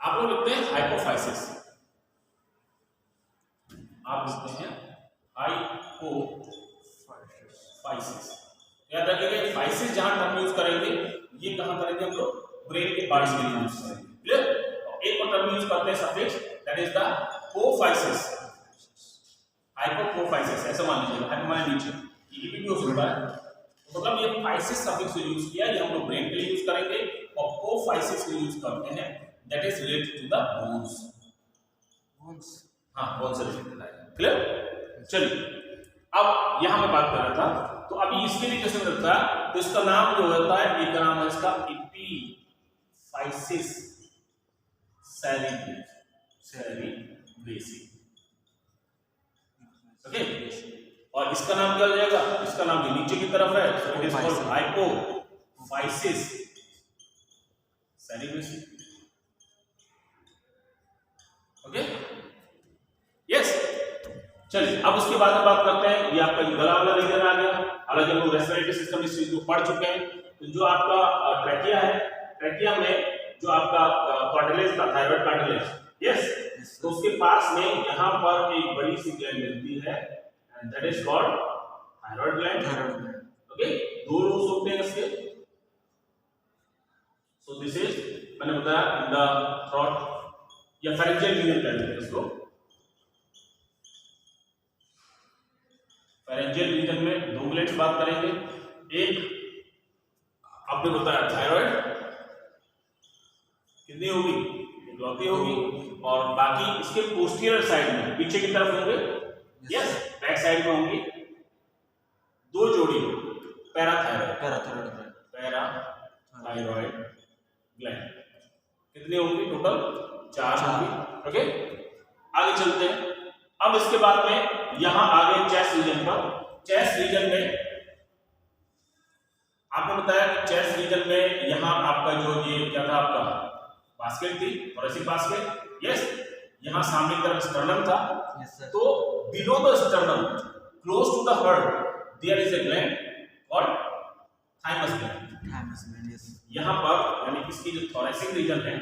आप लोग लिखते हैं हाइपोफाइसिस, आप लिखते हैं हाइपोफाइसिस। याद रखिएगा, फाइसिस जहां टर्म यूज करेंगे, ये कहां करेंगे हम लोग, ब्रेन के पार्ट्स के लिए यूज करेंगे। क्लियर? एक और टर्म यूज करते हैं suffix, that is the pophysis, hypophysis, ऐसा मान लीजिएगा, हाइपो माने नीचे, ये भी हो सकता है, मतलब ये फाइसिस सफिक्स यूज किया, ये हम लोग ब्रेन के लिए यूज करेंगे, और पोफाइसिस के लिए यूज करते हैं that is related to the bones। हाँ, बोन से रिलेटेड है। क्लियर? चलिए, अब यहाँ मैं बात कर रहा था, तो अभी इसके लिए कैसे मिलता है, तो इसका नाम जो होता है, एक नाम है इसका एपिफाइसिस सेरिब्रेसी। ओके, और इसका नाम क्या हो जाएगा? इसका नाम भी नीचे की तरफ है, so it is called hypophysis cerebri. Okay, yes. चलिए अब उसके बाद हम बात करते हैं, ये आपका गला वाला रीजन आ गया। हालांकि हम लोग रेस्पिरेटरी सिस्टम इस चीज को पढ़ चुके हैं। तो जो आपका ट्रैकिया है, ट्रैकिया में जो आपका कार्टिलेज था, थायराइड कार्टिलेज, यस, तो उसके पास में यहाँ पर एक बड़ी सी ग्लैंड मिलती है, and that is called thyroid gland. Okay, दो रूट्स होते हैं इसके। सो दिस इज, मैंने बताया, इन द थ्रोट या फेरेंजियल रीजन कहते हैं इसको। फेरेंजियल रीजन में दो ग्लैंड्स बात करेंगे। एक आपने बताया थायराइड, कितनी होगी? इकलौती होगी, और बाकी इसके पोस्टीरियर साइड में, पीछे की तरफ होंगे, यस, बैक साइड में होंगी दो जोड़ी पैराथायराइड ग्लैंड। कितनी होंगी? टोटल 4 होंगी। ओके, आगे चलते हैं। अब इसके बाद में यहां आगे चेस्ट रीजन पर, चेस्ट रीजन में आपने बताया कि चेस्ट रीजन में यहां आपका जो ये क्या था, आपका बास्केट थी, थोरेसिक बास्केट, यस, यहां सामने की तरफ स्टर्नम था। तो below the sternum, close to the heart, there is a gland called thymus gland. यहां पर यानी इसकी जो थोरेसिक रीजन है,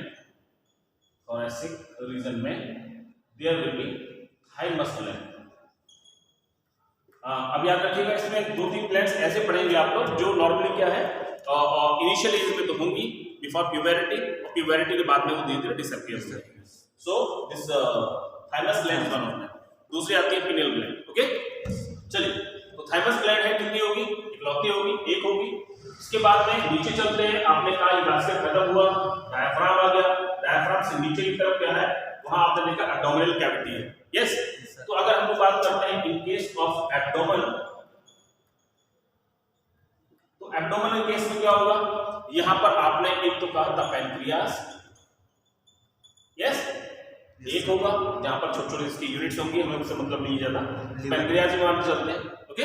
थोरेसिक रीजन में there will be thymus gland. अब याद रखिएगा, इसमें 2-3 ग्लैंड्स ऐसे पढ़ेंगे आप लोग जो नॉर्मली क्या है, इनिशियल एज में तो होंगी, बिफोर प्यूबरिटी, और प्यूबरिटी के बाद में वो धीरे धीरे डिसअपीयर हो जाएगी। So this thymus gland is one of them. दूसरी आती है पिनियल ग्लैंड। ओके, चलिए, तो थाइमस ग्लैंड है, कितनी होगी? इकलौती होगी, एक होगी। इसके बाद में नीचे चलते हैं। आपने कहा ये बास्केट खत्म हुआ, डायफ्राम आ गया। डायफ्राम से नीचे की तरफ क्या है, वहां आपने देखा एब्डोमिनल कैविटी है, यस। तो अगर हम लोग बात करते हैं इन केस ऑफ एब्डोमेन, तो एब्डोमिनल केस में क्या होगा? यहां पर आपने एक तो कहा था पैनक्रियास, यस, एक होगा जहां पर छोटे छोटे इसकी यूनिट्स होंगी, हमें उससे मतलब नहीं ज्यादा, पैनक्रियास में हम चलते हैं। ओके,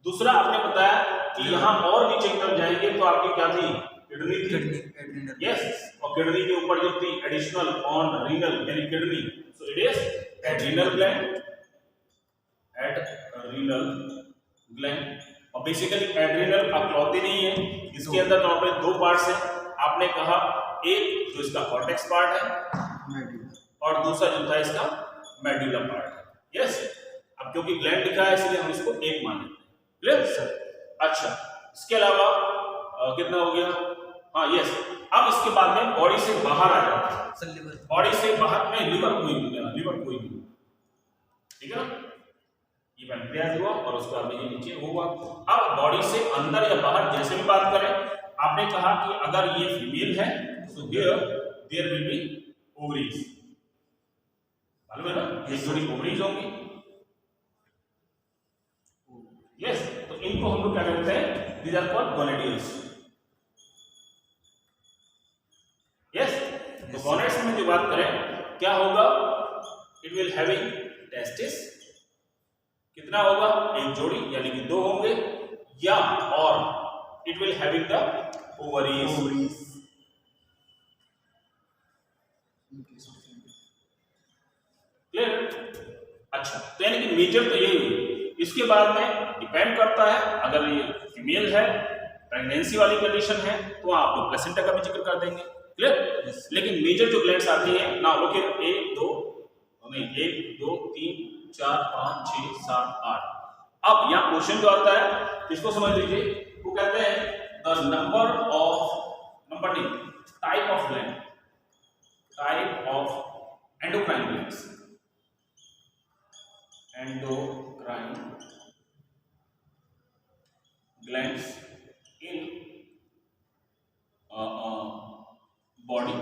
दूसरा आपने बताया कि यहां और नीचे की तरफ जाएंगे तो आपकी क्या थी? किडनी थी, यस, और किडनी के ऊपर जो थी एडिशनल ऑन रीनल यानी kidney, so it is adrenal gland, adrenal gland. और बेसिकली एड्रीनल अक्लौती नहीं है, इसके अंदर नॉर्मली 2 पार्ट्स हैं। आपने कहा एक जो इसका कॉर्टेक्स पार्ट है, और दूसरा जो था इसका मेडुला पार्ट है, यस। अब क्योंकि ग्लैंड लिखा है इसलिए हम इसको एक मान लेते हैं। Clear sir? अच्छा, इसके अलावा कितना हो गया? हाँ, यस। अब इसके बाद में बॉडी से बाहर आ जाता है, बॉडी से बाहर में लिवर कोई नहीं, ठीक है ना? ये पैनक्रियास हुआ, और उसके बाद में ये नीचे हुआ। अब बॉडी से अंदर या बाहर जैसे भी बात करें, आपने कहा कि अगर ये फीमेल है तो देयर विल बी ओवरीज, मालूम है ना? एक जोड़ी ओवरीज होंगी, यस। तो इनको हम लोग क्या कहते हैं? These are called gonadials, yes. तो गोनेड्स में जो बात करें क्या होगा? इट विल हैविंग टेस्टिस, कितना होगा? एक जोड़ी यानी कि 2 होंगे, या और it will having the ovaries. Clear? अच्छा, तो यानी कि मेजर तो यही हुई। इसके बाद में डिपेंड करता है, अगर ये फीमेल है, प्रेगनेंसी वाली कंडीशन है, तो आप लोग प्लेसेंटा का भी जिक्र कर देंगे। क्लियर? लेकिन मेजर जो ग्लैंड्स आती हैं ना, लोग 1 2 3 4 5 6 7 8। अब यहाँ क्वेश्चन जो आता है इसको समझ लीजिए, वो कहते हैं the type of gland, type of endocrine glands, endocrine glands in body.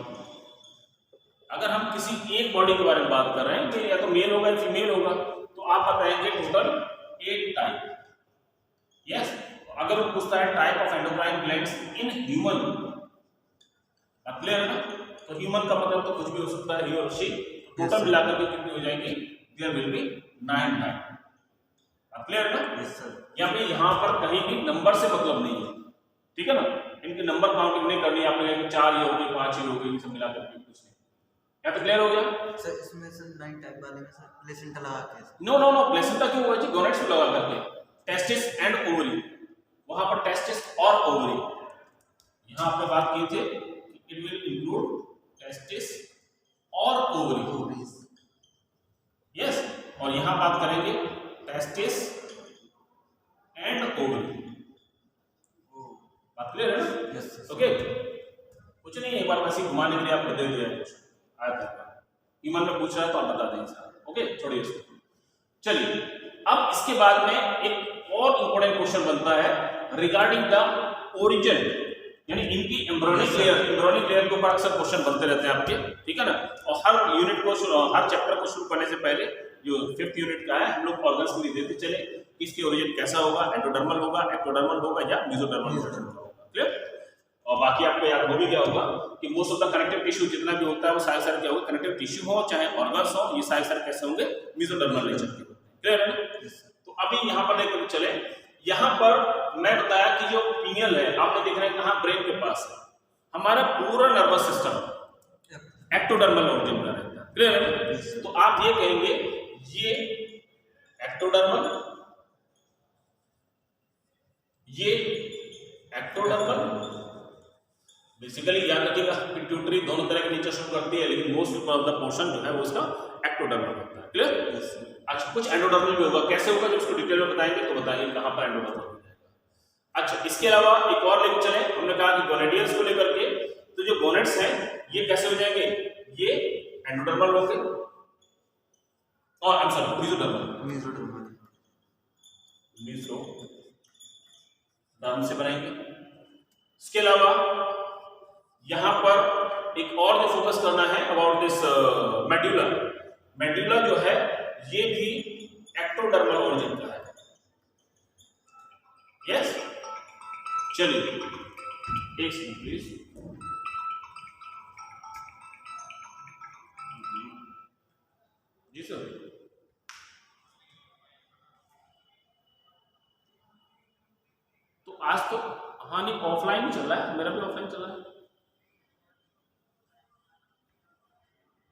अगर हम किसी एक बॉडी के बारे में बात कर रहे हैं कि या तो मेल होगा या फीमेल होगा, तो आप बताएंगे टोटल 8 टाइप, यस। अगर वो पूछता है type of endocrine glands in human, clear है ना? तो ह्यूमन का मतलब तो कुछ भी हो सकता है, ही और शी, टोटल मिलाकर के कितनी हो जाएंगी? There will be 9 type. Clear है ना? Yes sir. यहाँ पर कहीं भी नंबर से मतलब नहीं है, ठीक है ना? इनके नंबर काउंटिंग नहीं करनी है आपने, 4 ही होगी 5 ही होगी, सब मिला करके कुछ नहीं। यहाँ तक क्लियर हो गया? सर इसमें सर 9 टाइप वाले में सर प्लेसेंटा लगा के नो नो नो, प्लेसेंटा क्यों होगा जी? गोनेट्स को लगा करके, टेस्टिस एंड ओवरी, वहां पर टेस्टिस और ओवरी, यहाँ आपने बात की थी इट विल इंक्लूड टेस्टिस और ओवरी, यस। और यहाँ बात करेंगे टेस्टिस एंड ओवरी, बात क्लियर है ना? यस ओके, कुछ नहीं, एक बार वैसे घुमाने के लिए आपको दे दिया कुछ आया था, ईमान में पूछ रहा है तो आप बता देंगे सर। ओके, छोड़िए इसको। चलिए, अब इसके बाद में एक और इंपॉर्टेंट क्वेश्चन बनता है रिगार्डिंग द ओरिजिन, यानी इनकी एम्ब्रियोनिक लेयर के ऊपर अक्सर क्वेश्चन बनते रहते हैं आपके, ठीक है ना? और हर यूनिट को हर चैप्टर को शुरू करने से पहले जो 5th यूनिट का है हम लोग ऑर्गन्स को देते चले, इसकी ओरिजिन कैसा होगा, एंडोडर्मल होगा, एक्टोडर्मल होगा या मेसोडर्मल होगा, क्लियर? और बाकी आपको याद हो भी गया होगा कि most of the connective tissue जितना भी होता है वो सारे क्या होगा, कनेक्टिव टिश्यू हो चाहे ऑर्गन्स हो, ये सारे कैसे होंगे, मेसोडर्मल नेचर के, क्लियर है ना? तो अभी यहाँ पर लेकर चले, यहाँ पर मैं बताया कि जो पीनियल है आपने देख रहे हैं कहाँ, ब्रेन के पास है, हमारा पूरा नर्वस सिस्टम एक्टोडर्मल ओरिजिन का रहता है, क्लियर है? तो आप ये कहेंगे ये एक्टोडर्मल, ये एक्टोडर्मल, बेसिकली याद रखिएगा पिट्यूटरी दोनों तरह के नीचे शुरू करती है, लेकिन मोस्ट ऑफ द पोर्शन जो है वो इसका एक्टोडर्मल होता है, क्लियर? अच्छा, कुछ एंडोडर्मल भी होगा, कैसे होगा जब उसको डिटेल में बताएंगे तो बताइए कहां पर एंडोडर्मल हो जाएगा। अच्छा, इसके अलावा एक और लेकर चले, हमने कहा कि गोनेडियल्स को लेकर के, तो जो गोनेट्स हैं ये कैसे हो जाएंगे, ये एंडोडर्मल होंगे और आई एम सॉरी मेसोडर्मल से बनाएंगे। इसके अलावा यहां पर एक और जो फोकस करना है अबाउट दिस मेड्यूला, मेड्यूला जो है ये भी एक्टोडर्मल ओरिजिन का है, यस। चलिए एक सेकंड प्लीज, जी सर। तो आज तो हाँ नहीं, ऑफलाइन ही चल रहा है, मेरा भी ऑफलाइन चल रहा है।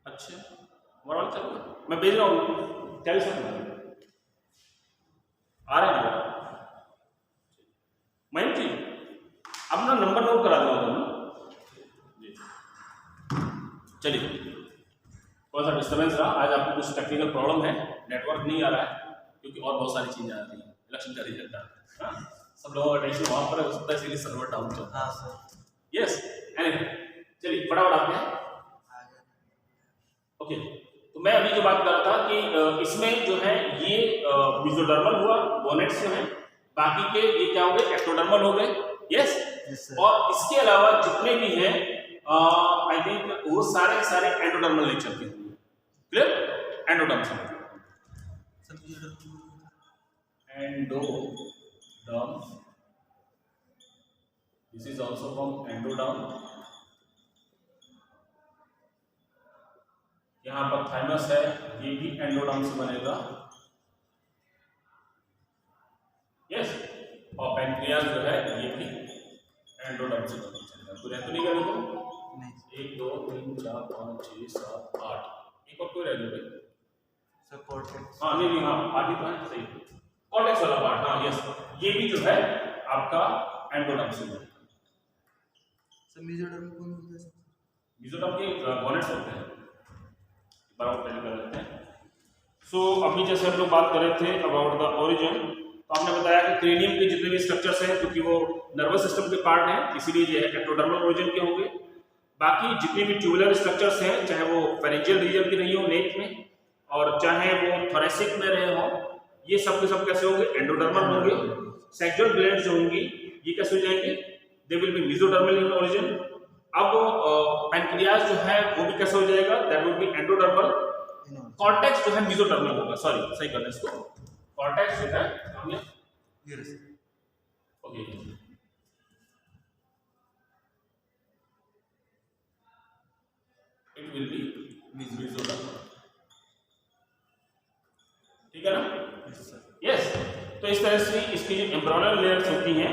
अच्छा, हमारा चल रहा है, मैं भेज रहा हूँ, क्या आ रहे हैं मैं जी, अपना नंबर नोट करा दूंगा जी। चलिए, कौन सा डिस्टर्बेंस रहा आज, आपको कुछ टेक्निकल प्रॉब्लम है, नेटवर्क नहीं आ रहा है, क्योंकि और बहुत सारी चीजें आ रही हैं, इलेक्शन का रिजल्ट आ रहा है, सब लोगों का टेंशन वहां पर हो सकता है, इसलिए सर्वर डाउन चल रहा है। यस, चलिए फटाफट आते हैं। ओके, तो मैं अभी जो बात कर रहा था कि इसमें जो है ये मेसोडर्मल हुआ, गोनेट्स जो है, बाकी के ये क्या हो गए, एक्टोडर्मल हो गए, यस। और इसके अलावा जितने भी हैं आई थिंक वो सारे एंडोडर्मल नेचर के होंगे, clear? Endoderm this is also from endoderm. यहाँ पर थाइमस है, ये भी एंडोडर्म से बनेगा, यस। और पैंक्रियास जो है ये भी एंडोडर्म से बनेगा, पूरा तो नहीं करने को, 1 2 3 4 5 6 7 8, एक और कोई रह गया सर, कॉर्टेक्स। हाँ नहीं हाँ, 8 ही तो है, सही, कॉर्टेक्स वाला पार्ट, हाँ यस, ये भी जो है आपका एंडोडर्म से बनेगा। सर मेसोडर्म कौन होता है? मेसोडर्म के गोनेट्स होते हैं, बराबर पहले कर लेते हैं। सो अभी जैसे हम लोग बात कर रहे थे अबाउट द ओरिजिन, तो आपने बताया कि क्रेनियम के जितने भी स्ट्रक्चर्स हैं, क्योंकि वो नर्वस सिस्टम के पार्ट हैं, इसीलिए ये एक्टोडर्मल ओरिजिन के होंगे। बाकी जितने भी ट्यूबुलर स्ट्रक्चर्स हैं, चाहे वो फेरेंजियल रीजन की रही हो नेक में, और चाहे वो थोरेसिक में रहे हो, ये सब के सब कैसे होंगे, एंडोडर्मल होंगे। सेक्सुअल ग्लैंड्स जो होंगी ये कैसे हो जाएंगे, they will be mesodermal in origin. अब पैंक्रियास जो है वो भी कैसे हो जाएगा, that will be endodermal. Cortex जो है मेसोडर्मल होगा, सॉरी सही करना इसको, कॉर्टेक्स जो है हमने okay, it will be mesodermal, ठीक है ना? यस। तो इस तरह से इसकी जो एम्ब्रियोनल लेयर्स होती हैं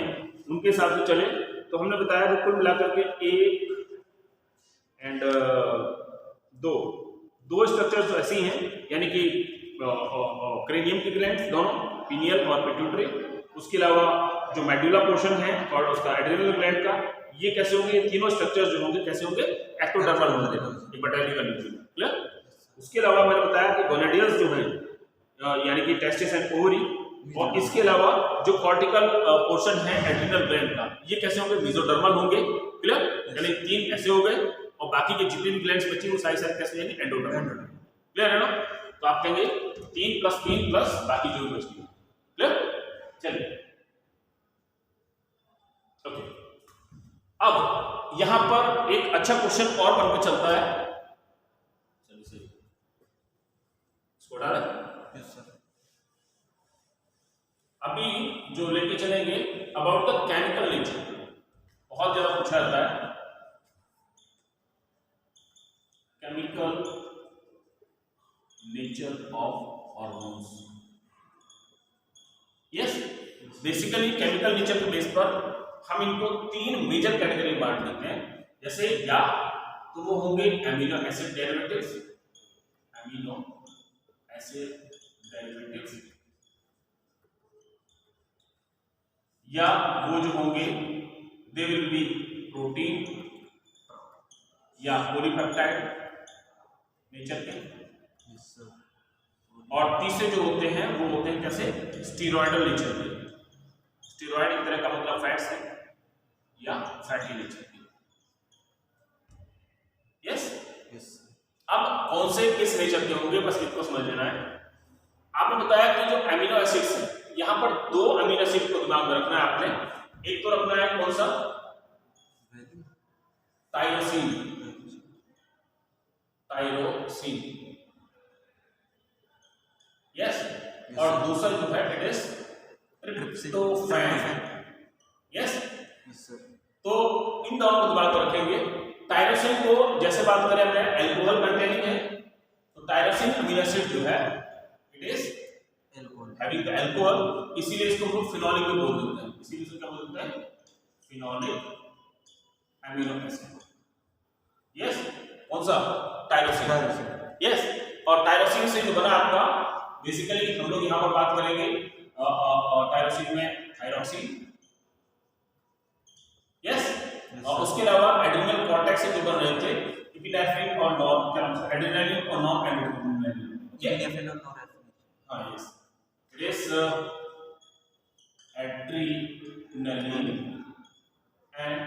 उनके हिसाब से चले तो हमने बताया कि कुल मिलाकर के एक एंड दो स्ट्रक्चर्स ऐसी हैं, यानी कि क्रेनियम की ग्लैंड्स दोनों, पीनियल और पिट्यूटरी। उसके अलावा जो मेडुला पोर्शन है और उसका एड्रिनल ग्लैंड का, ये कैसे होंगे, ये तीनों स्ट्रक्चर्स जो होंगे कैसे होंगे, एक्टोडर्मल होंगे, ये बटालियन का न्यूक्लियस। क्लियर। उसके अलावा मैंने बताया कि गोनेडियल्स जो हैं यानी कि टेस्टिस एंड ओवरी, और इसके अलावा जो कॉर्टिकल पोर्शन है एड्रिनल ग्लैंड का, ये कैसे होंगे, मेसोडर्मल होंगे। क्लियर, यानी तीन ऐसे हो गए और बाकी के जितने भी ग्लैंड्स बची वो सारी कैसे होंगे, एंडोडर्मल। क्लियर है ना। तो आप कहेंगे 3 + 3 प्लस बाकी जो भी बचती है। क्लियर। चलिए ओके, अब यहां पर एक अच्छा क्वेश्चन और बनकर चलता है, चलिए इसको डाल अभी जो लेके चलेंगे अबाउट द केमिकल नेचर, बहुत ज्यादा पूछा जाता है chemical nature of hormones. Yes, basically chemical nature के बेस पर हम इनको 3 मेजर कैटेगरी में बांट देते हैं। जैसे या तो वो होंगे amino acid derivatives, amino acid derivatives, या वो जो होंगे दे विल बी प्रोटीन या पॉलीपेप्टाइड नेचर के, और तीसरे जो होते हैं वो होते हैं कैसे, स्टीरॉयडल नेचर के। स्टीरॉयड एक तरह का मतलब फैट्स है या फैटी नेचर के। यस, अब कौन से किस नेचर के होंगे बस इसको समझ लेना है। आपने बताया कि जो एमिनो एसिड्स हैं, यहां पर 2 अमीनो एसिड को दिमाग में रखना है आपने। एक तो रखना है कौन सा, टायरोसिन, टायरोसिन। यस, और दूसरा जो है इट इज ट्रिप्टोफैन। यस, तो इन दोनों को दिमाग में रखेंगे। टायरोसिन को जैसे बात करें हमने अल्कोहल कंटेनिंग है, तो टायरोसिन अमीनो एसिड जो है it is having the alcohol, इसीलिए इसको हम लोग फिनोलिक भी बोल देते हैं। इसीलिए इसको क्या बोल देते हैं, फिनोलिक अमीनो एसिड। यस, कौन सा, टायरोसिन। यस, और टायरोसिन से जो बना आपका, बेसिकली हम लोग यहां पर बात करेंगे टायरोसिन में थायरोक्सिन। यस, और उसके अलावा एड्रिनल कॉर्टेक्स से जो बन रहे थे एपिनेफ्रिन और नॉन, क्या नाम है, एड्रेनालिन और नॉन एड्रेनालिन। एपिनेफ्रिन और नॉरएड्रेनालिन। हां, yes, it is adrenaline and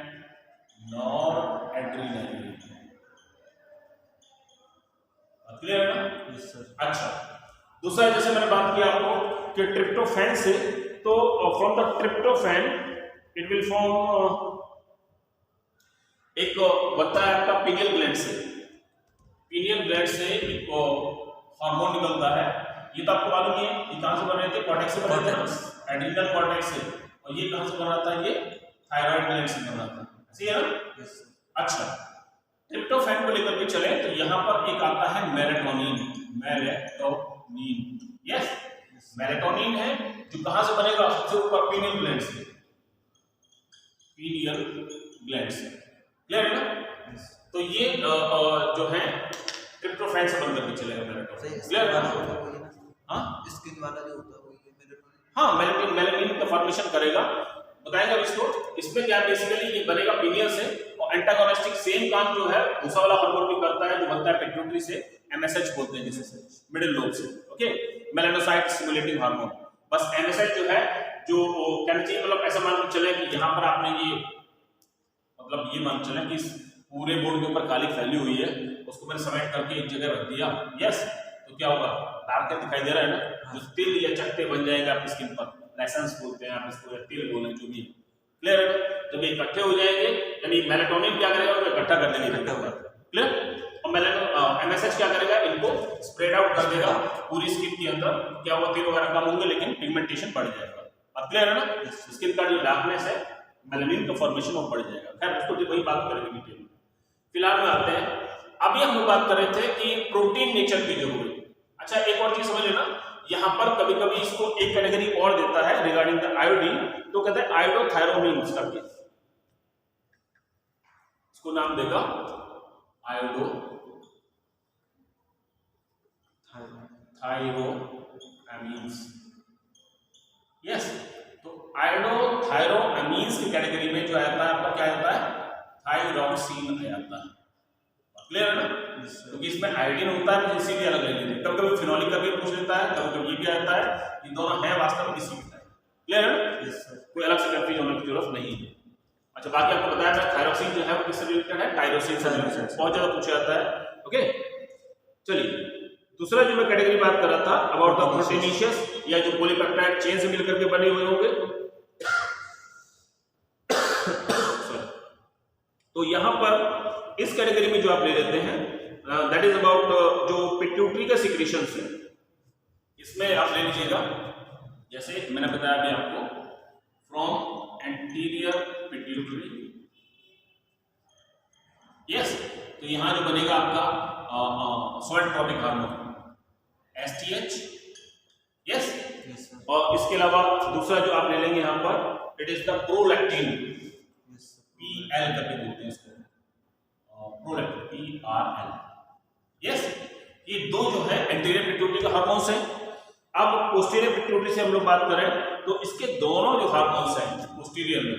non adrenaline. Clear है ना। Yes sir. अच्छा, दूसरा जैसे मैंने बात किया आपको कि ट्रिप्टोफैन से, तो from the tryptophan it will form एक बनता है आपका पीनियल ग्लैंड से। पीनियल ग्लैंड से एक हार्मोन निकलता है, ये तो आपको मालूम ही है। ये कहां से बन रहे थे, कॉर्टेक्स से बन रहे थे, एड्रिनल कॉर्टेक्स से। और ये कहां से बन रहा था, ये थायराइड ग्लैंड से बन रहा था। सही है ना। यस। अच्छा, ट्रिप्टोफैन को लेकर के चले तो यहां पर एक आता है मेलेटोनिन। मेलेटोनिन, यस, मेलेटोनिन है जो कहां से बनेगा, सबसे ऊपर पीनियल ग्लैंड से, पीनियल ग्लैंड से। क्लियर है ना। तो ये जो है ट्रिप्टोफैन से बनकर के चलेगा मेलेटोनिन। क्लियर है ना। हाँ, स्किन वाला जो होता है वो ये मेलेटोनिन। हाँ, मेलेटोनिन का फॉर्मेशन करेगा, बताएंगे अब इसको। इसमें क्या बेसिकली ये बनेगा पीनियल से, और एंटागोनिस्टिक सेम काम जो है दूसरा वाला हार्मोन भी करता है जो बनता है पिट्यूटरी से, एमएसएच बोलते हैं जिसे, मिडिल लोब से। Okay, melanocyte stimulating hormone. बस एमएसएच जो है, जो कहना चाहिए मतलब ऐसा मान के चले कि यहाँ पर आपने ये मतलब ये मान चले कि पूरे बोर्ड के ऊपर काली फैली हुई है, उसको मैंने समेट करके एक जगह रख दिया। यस, तो क्या होगा, डार्क दिखाई दे रहा है ना, जो तिल या चकते बन जाएगा आपकी स्किन पर, लाइसेंस बोलते हैं आप इसको, या तिल बोलें, जो भी। क्लियर है। जब ये इकट्ठे हो जाएंगे यानी मेलेटोनिन क्या करेगा, उनको इकट्ठा कर देंगे। क्लियर। और एमएसएच क्या करेगा, इनको स्प्रेड आउट कर देगा पूरी स्किन के अंदर। क्या होगा, तिल वगैरह कम होंगे लेकिन पिगमेंटेशन बढ़ जाएगा। अब क्लियर है ना। स्किन का जो डार्कनेस है, मेलानिन का फॉर्मेशन वो बढ़ जाएगा। खैर उसको वही बात करेंगे डिटेल में। फिलहाल में आते हैं, अभी हम लोग बात कर रहे थे कि प्रोटीन नेचर की जो हुई। अच्छा, एक और चीज समझ लेना यहाँ पर कभी कभी इसको एक कैटेगरी और देता है रिगार्डिंग द आयोडीन, तो कहते हैं आयोडोथायरोमीन्स करके, इसको नाम देगा आयोडोथायरोएमीन्स। यस, तो आयोडोथायरोएमीन्स की कैटेगरी में जो आता है आपका क्या आता है, थायरॉक्सिन आ जाता है। क्लियर है ना? क्योंकि इसमें आयोडीन होता है तो इसीलिए अलग ले लेते हैं, कभी कभी फिनोलिक का भी पूछ लेता है, कभी कभी ये भी आता है, ये दोनों है वास्तव में इसी का है। क्लियर है ना? कोई अलग से कंफ्यूज होने की जरूरत नहीं है। अच्छा, बाकी आपको बताया था थायरोक्सिन जो है वो किससे रिलेटेड है, टायरोसिन से रिलेटेड, बहुत ज्यादा पूछा जाता है। ओके, चलिए दूसरा जो मैं कैटेगरी बात कर रहा था अबाउट द प्रोटीनिशियस, या जो पॉलीपेप्टाइड चेन से मिलकर के बने हुए होंगे। तो यहां पर इस कैटेगरी में जो आप ले लेते हैं दैट इज अबाउट जो पिट्यूटरी का सिक्रीशन है, इसमें आप ले लीजिएगा, जैसे मैंने बताया अभी आपको, फ्रॉम एंटीरियर पिट्यूटरी। यस, तो यहां जो बनेगा आपका सोल्टोट्रोपिक हार्मोन STH। यस, और इसके अलावा दूसरा जो आप ले लेंगे यहां पर, it is the prolactin, PL करके बोलते हैं इसको, प्रोलैक्टिन PRL। यस, ये दो जो है एंटीरियर पिट्यूटरी का हार्मोन्स है। अब पोस्टीरियर पिट्यूटरी से हम लोग बात करें तो इसके दोनों जो हार्मोन्स हैं पोस्टीरियर में,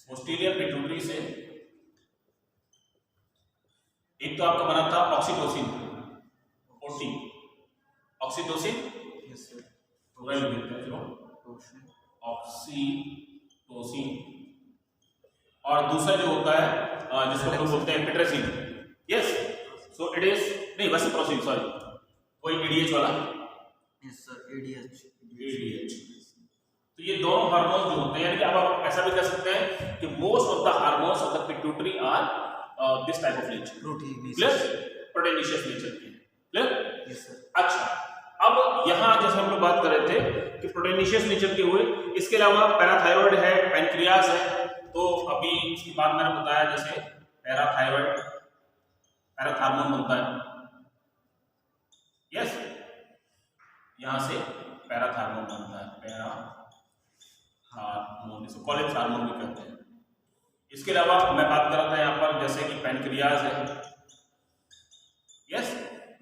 पोस्टीरियर पिट्यूटरी से एक तो आपका बना था ऑक्सीटोसिन, ऑक्सीटोसिन, ऑक्सीटोसिन, और दूसरा जो होता है जिसको हम बोलते हैं पिट्रेसिन। यस, सो इट इज नहीं वेसिप्रोसिन, सॉरी, कोई ADH वाला, यस सर, ADH। तो ये दोनों हार्मोन जो होते हैं, यानी कि आप ऐसा भी कह सकते हैं कि most of the hormones of the pituitary are this type of nature, proteinaceous nature के। क्लियर? Yes sir. अच्छा, अब यहां जैसे हम लोग बात कर रहे थे कि प्रोटीनिशियस नेचर के हुए, इसके अलावा पैराथायरॉइड है, पैनक्रियाज है, तो अभी इसकी बात मैंने बताया, जैसे पैराथार्मोन बनता है। यस, यहां से पैराथार्मोन बनता है, पैराथार्मोन, इसको कॉलेज हार्मोन भी कहते हैं। इसके अलावा मैं बात कर रहा था यहां पर जैसे कि पैनक्रियाज है। यस,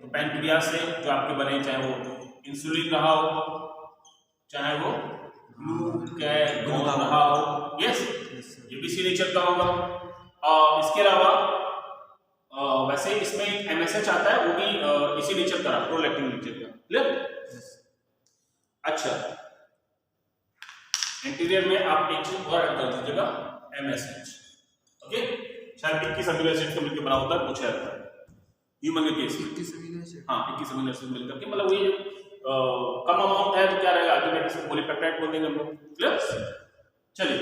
तो पैनक्रियाज से जो आपके बने, चाहे वो इंसुलिन रहा हो, चाहे वो ग्लूकागोन रहा हो। यस, ये भी इसी नेचर का होगा। इसके अलावा वैसे इसमें एक MSH आता है, वो भी इसी नेचर का, प्रोलैक्टिन नेचर का। क्लियर? अच्छा, इंटीरियर में आप एक चीज और ऐड कर दीजिएगा, MSH। ओके, शायद 21 अमीनो एसिड से मिलकर बना होता है, पूछा जाता है ह्यूमन के केस में। 21 अमीनो एसिड, हाँ, 21 अमीनो एसिड मिलकर के, मतलब ये कम अमाउंट है तो क्या रहेगा, अल्टीमेटली इसको पॉलीपेप्टाइड बोल देंगे हम लोग। क्लियर? चलिए,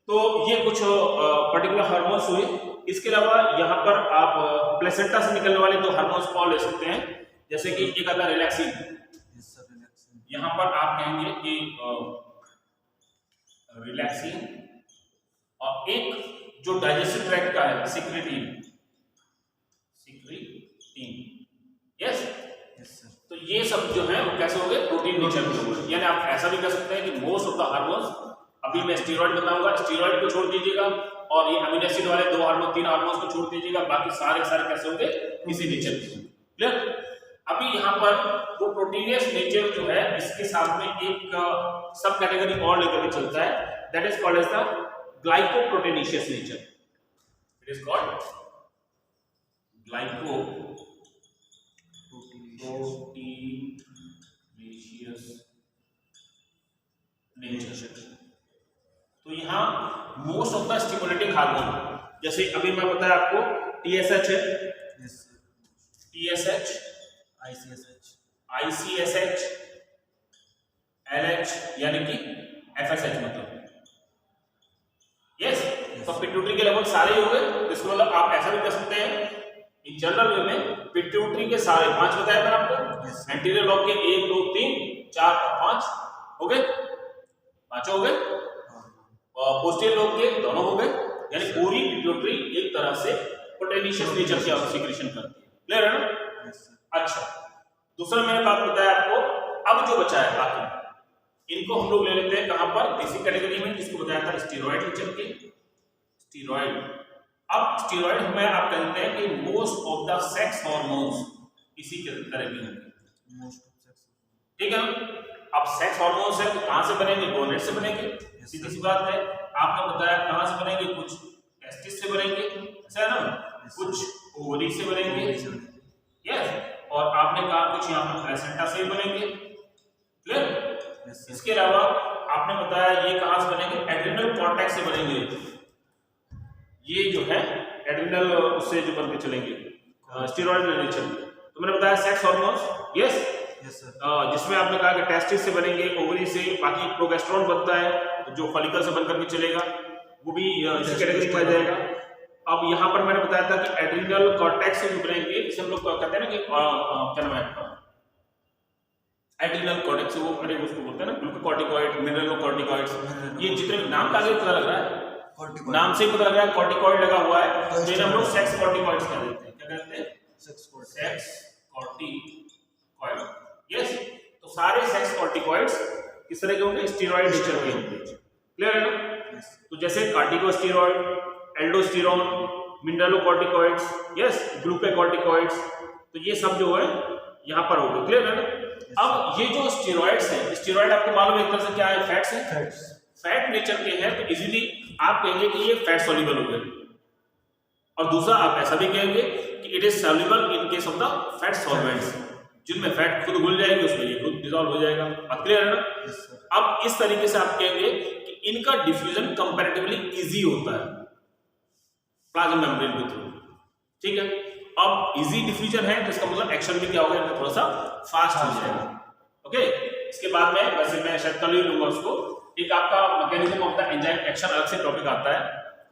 तो ये कुछ पर्टिकुलर हार्मोन्स हुए। इसके अलावा यहाँ पर आप प्लेसेंटा से निकलने वाले दो हार्मोन्स को ले सकते हैं, जैसे कि एक आता है रिलैक्सिन। यहाँ पर आप कहेंगे कि रिलैक्सिन, और एक जो डाइजेस्टिव ट्रैक्ट का है, सिक्रेटिन। यस, तो ये सब जो है वो कैसे हो गए, प्रोटीन नेचर के हो गए। यानी आप ऐसा भी कह सकते हैं कि मोस्ट ऑफ द हार्मोन्स, अभी मैं स्टेरॉइड बताऊंगा, स्टेरॉइड को छोड़ दीजिएगा, और ये अमीनो एसिड वाले 2 हार्मोन 3 हार्मोन्स को छोड़ दीजिएगा, बाकी सारे कैसे होंगे, इसी नेचर के। क्लियर? अभी यहाँ पर वो प्रोटीनियस नेचर जो है, इसके साथ में एक सब कैटेगरी और लेकर के चलता है, that is called as the glycoproteinaceous nature. It is called glycoproteinaceous nature. तो यहाँ most of the stimulating hormone, जैसे अभी मैं बताया आपको TSH है, TSH, ICSH, LH, यानी कि FSH मतलब। यस, तो पिट्यूटरी के लगभग सारे हो गए। इसको मतलब आप ऐसा भी कर सकते हैं इन जनरल वे में, पिट्यूटरी के सारे 5 बताया मैंने आपको, एंटीरियर लॉब के 1 2 3 4 और 5 हो गए, 5 हो गए, और पोस्टीरियर लॉब के दोनों हो गए, यानी पूरी पिट्यूटरी एक तरह से प्रोटीनिशियस नेचर की सिक्रीशन करती है। क्लियर है ना? अच्छा, दूसरा मैंने बात बताया आपको। अब जो बचा है बाकी, इनको हम लोग ले लेते हैं कहां पर, बेसिक कैटेगरी में, जिसको बताया था स्टेरॉइड नेचर के। स्टेरॉइड, अब स्टेरॉइड में आप कहते हैं कि most of the sex hormones इसी के तरह के होंगे, ठीक है। अब सेक्स हार्मोन्स है तो कहां से बनेंगे, गोनेट से बनेंगे, सीधी सी बात है। आपने बताया कहां से बनेंगे, कुछ टेस्टिस से बनेंगे, ऐसा है ना, कुछ ओवरी से बनेंगे, यस, और आपने कहा कुछ यहाँ पर प्लेसेंटा से बनेंगे, क्लियर। इसके अलावा आपने बताया ये कहां से बनेंगे, एड्रिनल कॉर्टेक्स से बनेंगे, ये जो है एड्रिनल उससे जो बनके चलेंगे स्टेरॉइड नेचर। तो मैंने बताया सेक्स हार्मोन्स, यस सर, जिसमें आपने कहा कि टेस्टिस से बनेंगे, ओवरी से, बाकी प्रोगेस्टेरोन बनता है जो फॉलिकल से बनकर के चलेगा, वो भी इसी कैटेगरी में आ जाएगा। अब यहाँ पर मैंने बताया था कि एड्रिनल कॉर्टेक्स से जो बनेंगे, जिसे हम लोग कहते हैं ना कि क्या नाम है आपका, एड्रिनल कॉर्टेक्स, वो अरे उसको बोलते हैं ना ग्लूकोकॉर्टिकॉइड, मिनरलोकॉर्टिकॉइड्स, ये जितने नाम का आगे पता लग रहा है, नाम से ही पता लग रहा है कॉर्टिकॉइड लगा हुआ है, तो इन्हें हम लोग सेक्स कॉर्टिकॉइड्स कह देते हैं। क्या कहते हैं, सेक्स कॉर्टिकॉइड, यस। तो सारे सेक्स कॉर्टिकॉइड्स किस तरह के होंगे, स्टेरॉइड नेचर के होंगे, क्लियर है ना। तो जैसे corticosteroid, aldosterone, mineralocorticoids, yes, glucocorticoids, तो ये सब जो है यहाँ पर होगा, क्लियर है ना। अब ये जो स्टेरॉइड्स हैं, स्टेरॉइड आपको मालूम है एक तरह से क्या है, फैट्स हैं, फैट नेचर के हैं, तो इजीली आप कहेंगे कि ये फैट सॉल्युबल हो गए, और दूसरा आप ऐसा भी कहेंगे कि it is soluble in case of the fat solvents, जिनमें फैट खुद घुल जाएगी, उसमें ये खुद डिसॉल्व हो जाएगा, अब क्लियर है ना। अब इस तरीके से आप कहेंगे कि इनका डिफ्यूजन कंपैरेटिवली इजी होता है प्लाज्मा मेम्ब्रेन के थ्रू, ठीक है। अब इजी डिफ्यूजन है तो इसका मतलब एक्शन भी क्या होगा, इनका थोड़ा सा फास्ट हो जाएगा, ओके। इसके बाद में वैसे मैं शायद कल ही लूंगा उसको, एक आपका mechanism of the enzyme action अलग से टॉपिक आता है,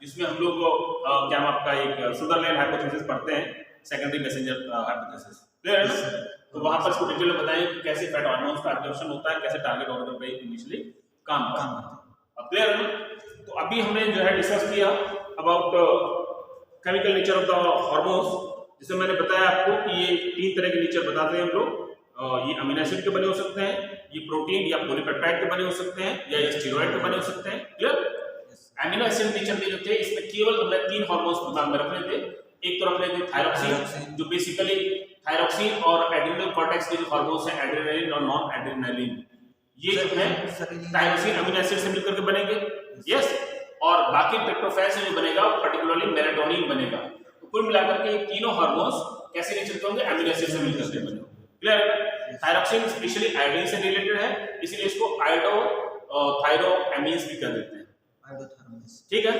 जिसमें हम लोग क्या हम आपका एक सुदरलैंड हाइपोथेसिस पढ़ते हैं, सेकेंडरी मैसेंजर हाइपोथेसिस, क्लियर है ना। तो वहां पर इसको डिटेल में बताएं कि कैसे फैट हार्मोन्स का एब्जॉर्प्शन होता है, कैसे टारगेट ऑर्गन पे इनिशियली काम करता है, क्लियर है ना। तो अभी हमने जो है डिस्कस किया about chemical nature of the hormones, जिसे मैंने बताया आपको कि ये 3 तरह के नेचर बताते हैं हम लोग, ये अमीनो एसिड के बने हो सकते हैं, ये प्रोटीन या पॉलीपेप्टाइड के बने हो सकते हैं, या ये स्टेरॉइड के बने हो सकते हैं, क्लियर। अमीनो एसिड नेचर के जो थे, इसमें केवल हमने 3 हार्मोन्स दिमाग में रखने थे। एक तो रखने थे थायरोक्सिन, जो बेसिकली थायरोक्सिन और एड्रिनल कॉर्टेक्स के जो हार्मोन्स हैं, एड्रेनालिन और नॉन एड्रेनालिन, ये जो है थायरोक्सिन अमीनो एसिड से मिलकर के बनेंगे, यस। और बाकी ट्रिप्टोफैन से जो बनेगा पर्टिकुलरली मेलाटोनिन बनेगा। तो कुल मिलाकर के ये तीनों हार्मोन्स कैसे नेचर के होंगे, अमीनो एसिड से मिलकर के बनेंगे, क्लियर है। थायरोक्सिन स्पेशली आयोडीन से रिलेटेड है, इसलिए इसको आयोडो थायरोएमीन्स भी कह देते हैं, ठीक है।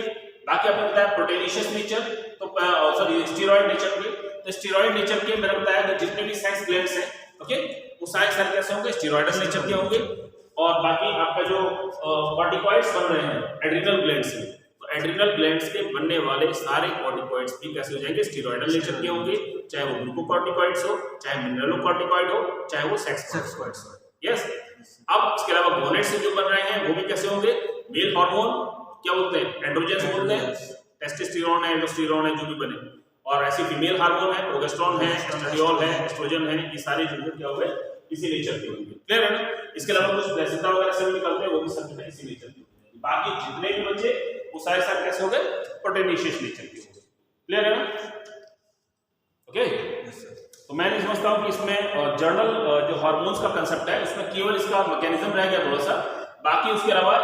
बाकी आपने बताया प्रोटीनेशियस नेचर, तो सॉरी स्टेरॉइड नेचर के, तो स्टेरॉइड नेचर के मैंने बताया कि जितने भी सेक्स ग्लैंड्स हैं, ओके, वो सारे कैसे होंगे, स्टेरॉइडल नेचर के होंगे। और बाकी आपका जो कॉर्टिकॉइड्स बन रहे हैं एड्रिनल ग्लैंड से, तो एड्रिनल ग्लैंड्स के बनने वाले सारे कॉर्टिकॉइड्स भी कैसे हो जाएंगे, स्टेरॉइडल नेचर के होंगे, चाहे वो ग्लूकोकॉर्टिकॉइड्स हो, चाहे मिनरलोकॉर्टिकॉइड हो, चाहे वो सेक्स कॉर्टिकॉइड्स हो, यस। अब इसके अलावा गोनेट से जो बन रहे हैं वो भी कैसे होंगे, मेल हार्मोन क्या बोलते हैं, एंड्रोजन बोलते हैं, टेस्टोस्टेरोन है, एंडोस्टेरोन है, जो भी बने, और ऐसे फीमेल हार्मोन है, प्रोजेस्टेरोन है, एस्ट्रेडियोल है, एस्ट्रोजन है, ये सारे जो क्या हुए इसी नेचर के होंगे, क्लियर है ना। इसके अलावा कुछ प्लेसेंटा वगैरह से निकलते हैं, वो भी सब इसी नेचर के होंगे। बाकी जितने भी बचे वो सारे कैसे हो गए, प्रोटीनेशियस नेचर के होंगे, क्लियर है ना, ओके। तो मैं नहीं समझता हूँ कि इसमें जर्नल जो हार्मोन्स का कंसेप्ट है उसमें केवल इसका मैकेनिज्म रह गया थोड़ा सा, बाकी उसके अलावा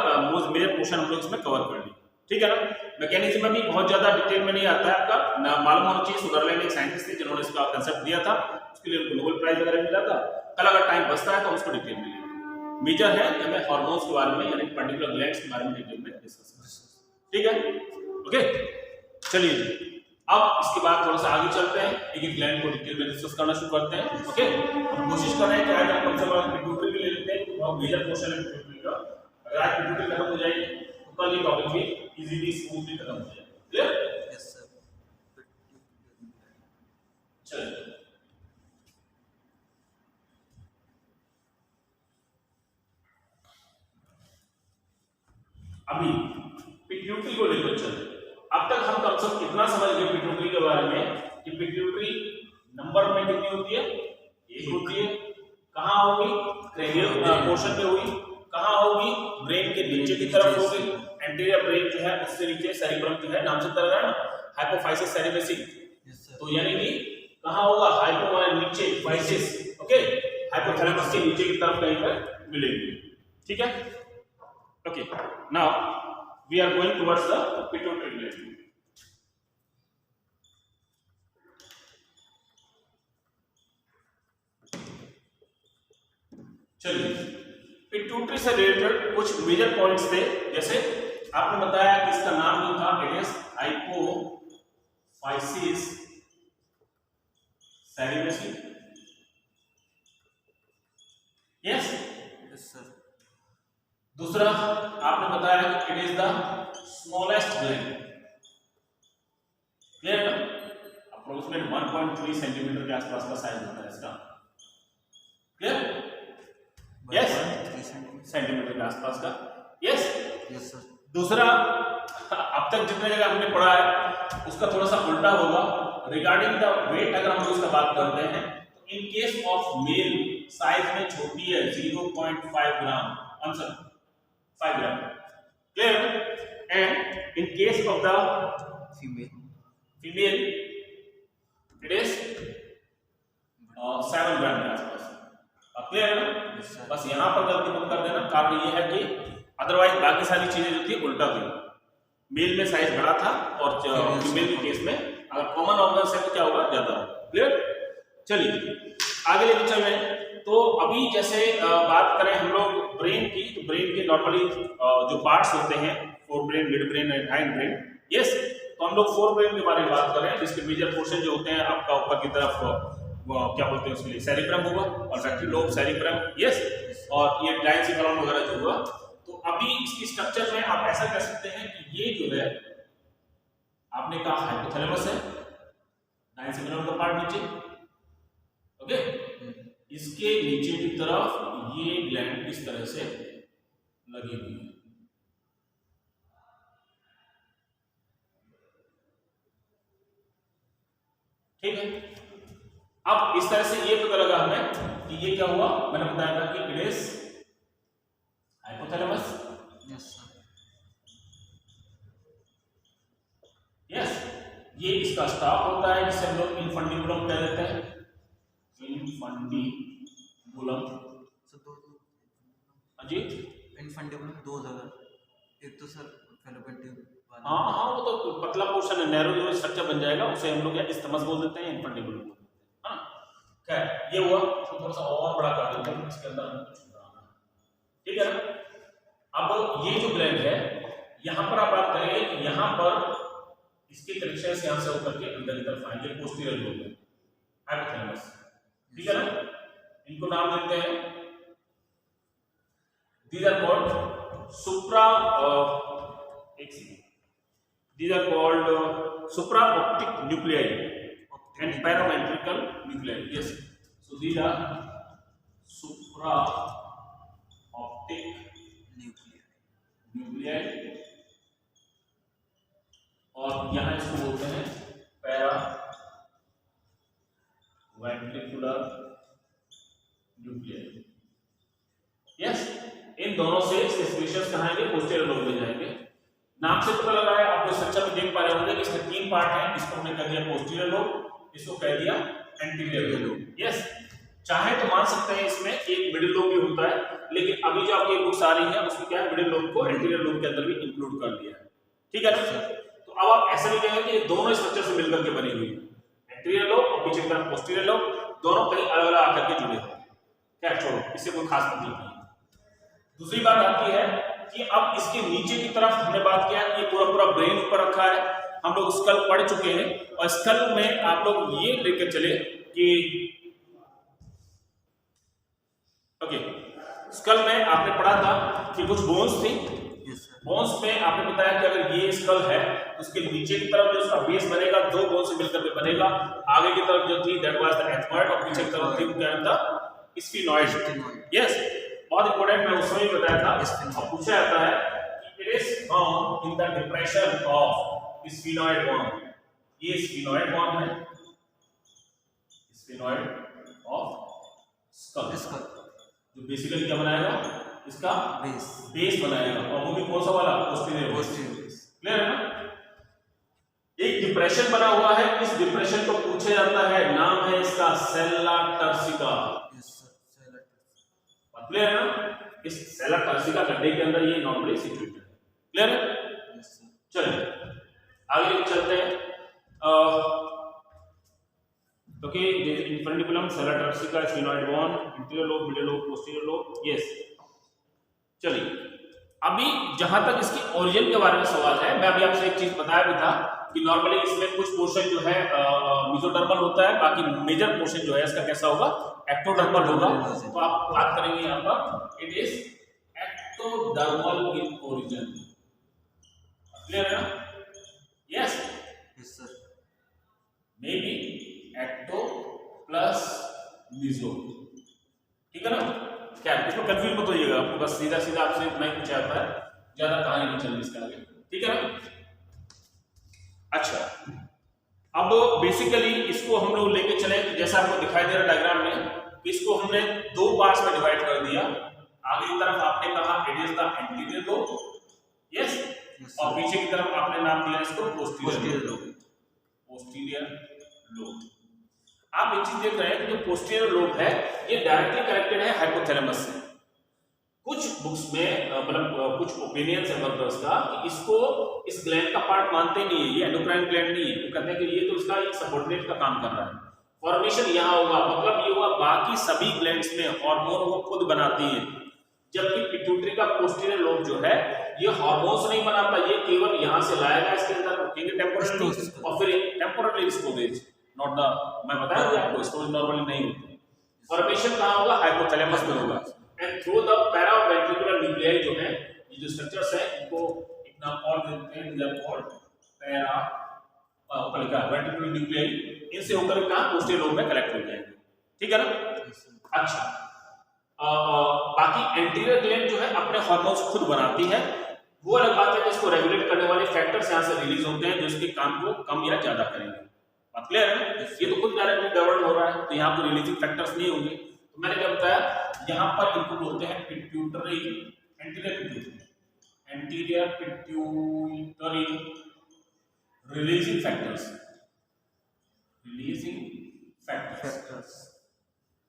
मेजर पोर्शन हम लोग इसमें कवर कर लिए, ठीक है ना। मैकेनिज्म में भी बहुत ज्यादा डिटेल में नहीं आता है, आपका मालूम होना चाहिए। सुदरलैंड एक साइंटिस्ट थे जिन्होंने इसका कंसेप्ट दिया था, उसके लिए उनको नोबेल प्राइज वगैरह मिला था। कल अगर टाइम बचता है तो उसको डिटेल में लेंगे। मेजर है कि हमें हार्मोन्स के बारे में यानी पर्टिकुलर ग्लैंड्स के बारे में डिटेल में डिस्कस करें, ठीक है, ओके। चलिए जी, अब इसके बाद थोड़ा सा आगे चलते हैं, एक एक ग्लैंड को डिटेल में डिस्कस करना शुरू करते हैं, ओके। हम कोशिश कर रहे हैं कि आज हम कम से कम पिट्यूटरी भी ले लेते हैं, बहुत मेजर पोर्शन है पिट्यूटरी का। अगर आज पिट्यूटरी खत्म हो जाएगी तो कल ये टॉपिक भी इजीली स्मूथली खत्म हो जाएगा, क्लियर, यस सर। चलिए अभी पिट्यूटरी को लेकर चलते। अब तक हम कम से कम इतना समझ गए पिट्यूटरी के बारे में कि पिट्यूटरी नंबर में कितनी होती है, एक होती है, कहाँ होगी? क्रेनियल पोर्शन में हुई। कहाँ होगी? ब्रेन के नीचे की तरफ होगी। एंटीरियर ब्रेन जो है उससे नीचे सेरिब्रम जो है, नाम से पता लगा ना, हाइपोफाइसिस सेरेब्रम। तो यानी कि कहाँ होगा? हाइपो माने नीचे, फाइसिस, ओके, हाइपोथैलेमस के नीचे की तरफ कहीं पर मिलेगी। ठीक है, okay. Now we are going towards the pituitary gland. चलिए, पिट्यूटरी से रिलेटेड कुछ मेजर पॉइंट्स थे, जैसे आपने बताया कि इसका नाम जो था it is hypophysis cerebrum. Yes sir. दूसरा आपने बताया कि it is the smallest gland. Clear है? अप्रोक्सीमेट 1.3 सेंटीमीटर के आसपास का साइज होता है इसका। क्लियर? यस, सेंटीमीटर के आसपास का। Yes yes sir. दूसरा, अब तक जितने जगह हमने पढ़ा है उसका थोड़ा सा उल्टा होगा। रिगार्डिंग द वेट अगर हम उसका बात करते हैं तो in case of male size में छोटी है 0.5 gram, answer 5 gram. Clear? And in case of the female it is 7 gram के आसपास। क्लियर है ना? बस यहाँ पर गलती मत कर देना, कारण ये है कि अदरवाइज बाकी सारी चीजें जो थी उल्टा हुई। मेल में साइज बड़ा था और फीमेल के केस में अगर कॉमन ऑर्गन है तो क्या होगा? ज्यादा होगा। क्लियर? चलिए आगे लेके चल रहे हैं। तो अभी जैसे बात करें हम लोग ब्रेन की, तो ब्रेन के नॉर्मली जो पार्ट्स होते हैं, fore brain, mid brain and hind brain. Yes, तो हम लोग फोर ब्रेन के बारे में बात कर रहे हैं, जिसके मेजर पोर्शन जो होते हैं आपका ऊपर की तरफ क्या बोलते हैं उसके लिए, सेरिब्रम होगा और वेंट्रल लोब सेरिब्रम। यस, और ये डायंसिफेरॉन वगैरह जो हुआ। तो अभी इसकी स्ट्रक्चर में आप ऐसा कह सकते हैं कि ये जो है आपने कहा हाइपोथैलेमस है, डायंसिफेरॉन का पार्ट नीचे, ओके, इसके नीचे की तरफ ये ग्लैंड इस तरह से लगी हुई है। ठीक है, अब इस तरह से ये पता लगा हमें कि ये क्या हुआ। मैंने बताया था कि it is hypothalamus. Yes sir. Yes, ये इसका स्टॉप होता है जिसे हम लोग इनफंडिबुलम कह देते हैं। इनफंडिबुलम सर दो जी, इनफंडिबुलम दो जगह, एक तो सर फेलोपियन ट्यूब वाला। हाँ हाँ, वो तो पतला पोर्शन है, नैरो जो स्ट्रक्चर बन जाएगा, उसे हम लोग इस्टमस बोल देते हैं, इनफंडिबुलम। हाँ, क्या ये हुआ। तो थोड़ा सा और बड़ा कर देते हैं, इसके अंदर हम कुछ बनाना। ठीक है ना? अब ये जो ग्लैंड है, यहाँ पर आप बात करेंगे कि यहाँ पर इसके कनेक्शन यहाँ से होकर के अंदर की तरफ आएंगे, पोस्टीरियर लोब में, हाइपोथैलेमस। ठीक है ना? इनको नाम देते हैं, these are called supra-optic nuclei and paraventrical nuclei. Yes, so these are supra-optic nuclei और यहाँ इसको बोलते हैं paraventricular nuclei. यस, इन दोनों से स्पीशीज कहाँ आएंगे? पोस्टीरियर लोब में जाएंगे। नाम से पता लगा है, आप स्ट्रक्चर में देख पा रहे होंगे कि इसके 3 पार्ट हैं। इसको हमने कह दिया पोस्टीरियर लोब, इसको कह दिया एंटीरियर लोब। यस, चाहे तो मान सकते हैं इसमें एक मिडिल लोब भी होता है, लेकिन अभी जो आपकी बुक्स आ रही है उसमें क्या है, मिडिल लोब को एंटीरियर लोब के अंदर भी इंक्लूड कर दिया है। ठीक है ना? तो अब आप ऐसा नहीं कहेंगे कि ये दोनों स्ट्रक्चर से मिलकर के बनी हुई है। एंटीरियर लोब और पीछे की तरफ पोस्टीरियर लोब, दोनों कहीं अलग अलग आकर के जुड़े हैं। क्या छोड़ो, इससे कोई खास मतलब नहीं। दूसरी बात आती है कि अब इसके नीचे की तरफ हमने बात किया कि ये पूरा पूरा ब्रेन ऊपर रखा है। हम लोग स्कल पढ़ चुके हैं और स्कल में आप लोग ये लेकर चले कि ओके, स्कल में आपने पढ़ा था कि कुछ बोन्स थी। बोन्स में आपने बताया कि अगर ये स्कल है तो उसके नीचे की तरफ जो उसका बेस बनेगा 2 बोन से मिलकर के बनेगा। आगे की तरफ जो थी दैट वाज द एथमॉइड और पीछे की तरफ थी क्या था? स्फिनॉइड। यस, बहुत इंपॉर्टेंट, मैं उसमें भी बताया था। अब पूछा जाता है कि it is found in the depression of sphenoid bone. ये स्फिनॉइड बोन है, स्फिनॉइड ऑफ स्कल, इसका जो बेसिकली क्या बनाएगा, इसका बेस बेस बनाएगा, और वो भी कौन सा वाला, पोस्टीरियर बेस। क्लियर है ना। एक डिप्रेशन बना हुआ है, इस डिप्रेशन को पूछा जाता है, नाम है इसका सेला टर्सिका। क्लियर है ना। इस सेला टर्सिका गड्ढे के अंदर ये नॉर्मली सिचुएटेड है। क्लियर है। चलिए आगे चलते हैं। Okay, infundibulum, sella turcica, sphenoid bone, interior lobe, middle lobe, posterior lobe. Yes, चलिए अभी जहां तक इसकी ओरिजिन के बारे में सवाल है, मैं अभी आपसे एक चीज बताया भी था कि नॉर्मली इसमें कुछ पोर्शन जो है मेसोडर्मल होता है, बाकी मेजर पोर्शन जो है इसका कैसा होगा, एक्टोडर्मल होगा। तो आप बात करेंगे यहाँ पर, it is ectodermal in origin. Clear है ना। Yes sir, may be ecto plus meso, ठीक है ना। क्या इसमें कंफ्यूज मत होइएगा, आपको बस सीधा सीधा आपसे इतना ही पूछा जाता है, ज्यादा कहानी नहीं चल रही इसके आगे, ठीक है ना। अच्छा, अब बेसिकली इसको हम लोग लेके चले, जैसा आपको दिखाई दे रहा डायग्राम में, इसको हमने दो पार्ट्स में डिवाइड कर दिया। आगे की तरफ आपने कहा it is the anterior lobe, yes, और पीछे की तरफ आपने नाम दिया इसको पोस्टीरियर लोब। पोस्टीरियर लोब, आप एक चीज देख रहे हैं कि जो पोस्टीरियर लोब है ये डायरेक्टली कनेक्टेड है हाइपोथैलेमस से। कुछ बुक्स में मतलब कुछ ओपिनियंस है डॉक्टर्स का कि इसको इस ग्लैंड का पार्ट मानते नहीं है, ये एंडोक्राइन ग्लैंड नहीं है, वो कहते हैं कि ये तो इसका एक सबऑर्डिनेट का काम कर रहा है। फॉर्मेशन यहाँ होगा, मतलब ये हुआ बाकी सभी ग्लैंड्स में हार्मोन वो खुद बनाती है, जबकि पिट्यूटरी का पोस्टीरियर लोब जो है ये हार्मोन्स नहीं बनाता, ये केवल यहाँ से लाएगा इसके अंदर रखेंगे टेम्पोरली, और फिर टेम्पोरली स्टोरेज, नॉट द, मैं बताया था आपको स्टोरेज नॉर्मली नहीं होती। फॉर्मेशन कहाँ होगा, हाइपोथैलेमस में होगा, and through the paraventricular nuclei जो है, ये जो स्ट्रक्चर्स है इनको एक नाम और देते हैं, they are called paraventricular nuclei, इनसे होकर कहाँ पोस्टीरियर लोब में कलेक्ट हो जाएंगे, ठीक है ना। अच्छा, बाकी एंटीरियर ग्लैंड जो है अपने हार्मोन्स खुद बनाती है, वो अलग बात है कि इसको रेगुलेट करने वाले फैक्टर्स यहाँ से रिलीज होते हैं जो इसके काम को कम या ज्यादा करेंगे। बात क्लियर है ना। ये तो खुद डायरेक्टली गवर्न हो रहा है, तो यहाँ पर रिलीजिंग फैक्टर्स नहीं होंगे। तो मैंने क्या बताया, यहाँ पर इनपुट होते हैं pituitary, anterior pituitary releasing factors,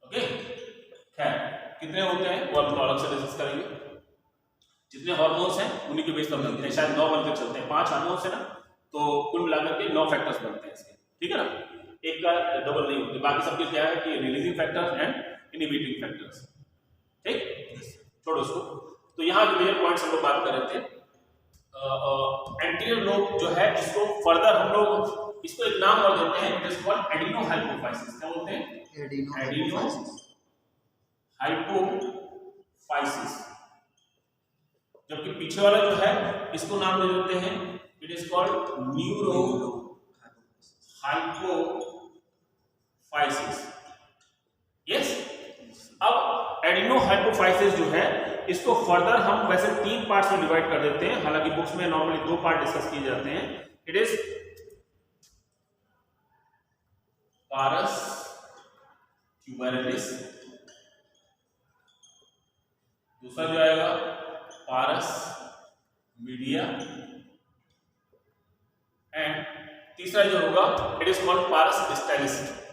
okay. खैर कितने होते हैं वो हम अलग से डिस्कस करेंगे, जितने हार्मोन्स हैं उन्हीं के बेस पर बनते हैं, शायद 9 बनकर चलते हैं, 5 हार्मोन्स है ना, तो कुल मिलाकर के 9 फैक्टर्स बनते हैं इसके, ठीक है ना, एक का डबल नहीं होते। बाकी सबके क्या है कि releasing factors and inhibiting factors, ठीक, छोड़ो उसको। तो यहाँ जो मेजर पॉइंट्स हम लोग बात कर रहे थे, एंटीरियर लोब जो है इसको फर्दर हम लोग इसको एक नाम और देते हैं, इट इज कॉल्ड एडिनोहाइपोफाइसिस। क्या बोलते हैं, एडिनोहाइपोफाइसिस। जबकि पीछे वाला जो है इसको नाम दे देते हैं, it is called neurohypophysis, yes. अब एडिनोहाइपोफाइसिस जो है इसको फर्दर हम वैसे 3 पार्ट्स में डिवाइड कर देते हैं, हालांकि बुक्स में नॉर्मली 2 पार्ट डिस्कस किए जाते हैं। इट इज पारस ट्यूबेरिलिस, दूसरा जो आएगा पारस मीडिया, एंड तीसरा जो होगा it is called pars distalis.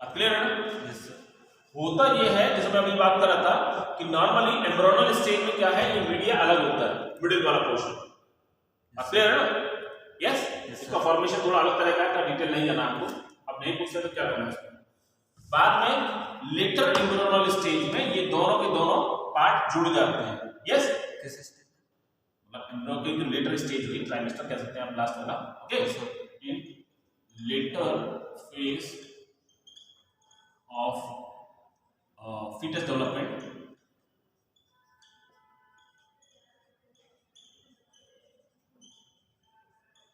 Clear है ना। होता यह है, जैसे मैं अभी बात कर रहा था कि नॉर्मली एम्ब्रियोनल स्टेज में क्या है, ये मीडिया अलग होता है, मिडिल वाला पोर्शन, क्लियर है ना। यस, इसका फॉर्मेशन थोड़ा अलग तरह का है, डिटेल नहीं जाना आपको, अब नहीं पूछते तो क्या करना है इसमें। बाद में लेटर एम्ब्रियोनल स्टेज में ये दोनों के दोनों पार्ट जुड़ जाते हैं, यस। मतलब जो लेटर स्टेज हुई, ट्राइमेस्टर कह सकते हैं आप लास्ट वाला, okay. In later phase of fetus development,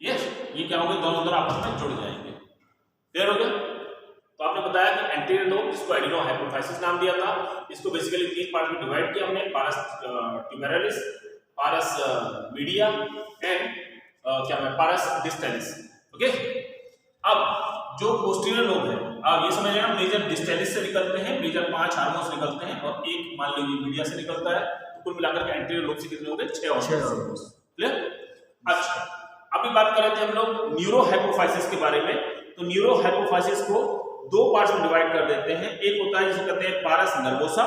yes, ये क्या होंगे, दोनों आपस में जुड़ जाएंगे। क्लियर हो गया। तो आपने बताया कि एंटीरियर लोब, जिसको एडिनोहाइपोफाइसिस नाम दिया था, इसको बेसिकली 3 पार्ट में डिवाइड किया हमने, पारस ट्यूबेरिलिस, पारस मीडिया एंड क्या है पारस डिस्टेंस। ओके, अब जो पोस्टीरियर लोब है, अब ये समझ लेना मेजर डिस्टेंस से निकलते हैं, मेजर 5 हार्मोन्स निकलते हैं और एक मान लीजिए मीडिया से निकलता है, तो कुल मिलाकर के एंटीरियर लोब से कितने हो गए 6 हार्मोन्स। क्लियर? अच्छा, अभी बात कर रहे थे हम लोग न्यूरोहाइपोफाइसिस के बारे में। तो न्यूरोहाइपोफाइसिस को 2 पार्ट्स में डिवाइड कर देते हैं। एक होता है जिसे कहते हैं pars nervosa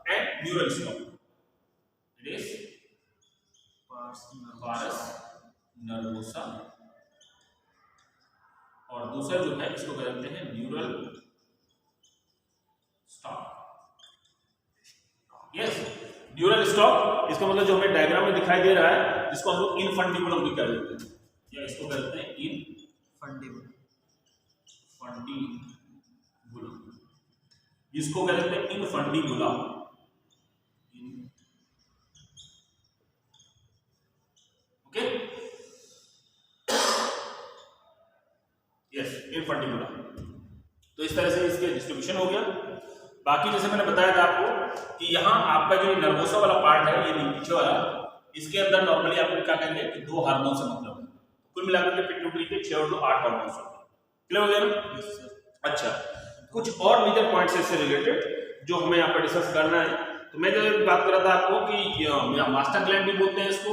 and neural stalk. It is pars nervosa और दूसरा जो है इसको कहते हैं neural stalk. Yes, neural stalk, इसका मतलब जो हमें डायग्राम में दिखाई दे रहा है, जिसको हम लोग इनफंडिबुलम भी कह देते हैं, या इसको कहते हैं इनफंडिबुलम, इसको कहते हैं इनफंडिबुला। Okay, yes, इनफंडिबुला। तो इस तरह से इसके डिस्ट्रीब्यूशन हो गया। बाकी जैसे मैंने बताया था आपको कि यहाँ आपका जो नर्वोसा वाला पार्ट है, ये पीछे वाला, इसके अंदर नॉर्मली आपको क्या कहेंगे कि 2 हार्मोन से मतलब है। कुल मिलाकर के पिट्यूटरी के 6 और 2 8 हार्मोन्स होते हैं। क्लियर हो गया ना? अच्छा, कुछ और मेजर पॉइंट्स इससे रिलेटेड जो हमें यहाँ पर डिस्कस करना है। तो मैं जो बात कर रहा था आपको कि मास्टर ग्लैंड भी बोलते हैं इसको,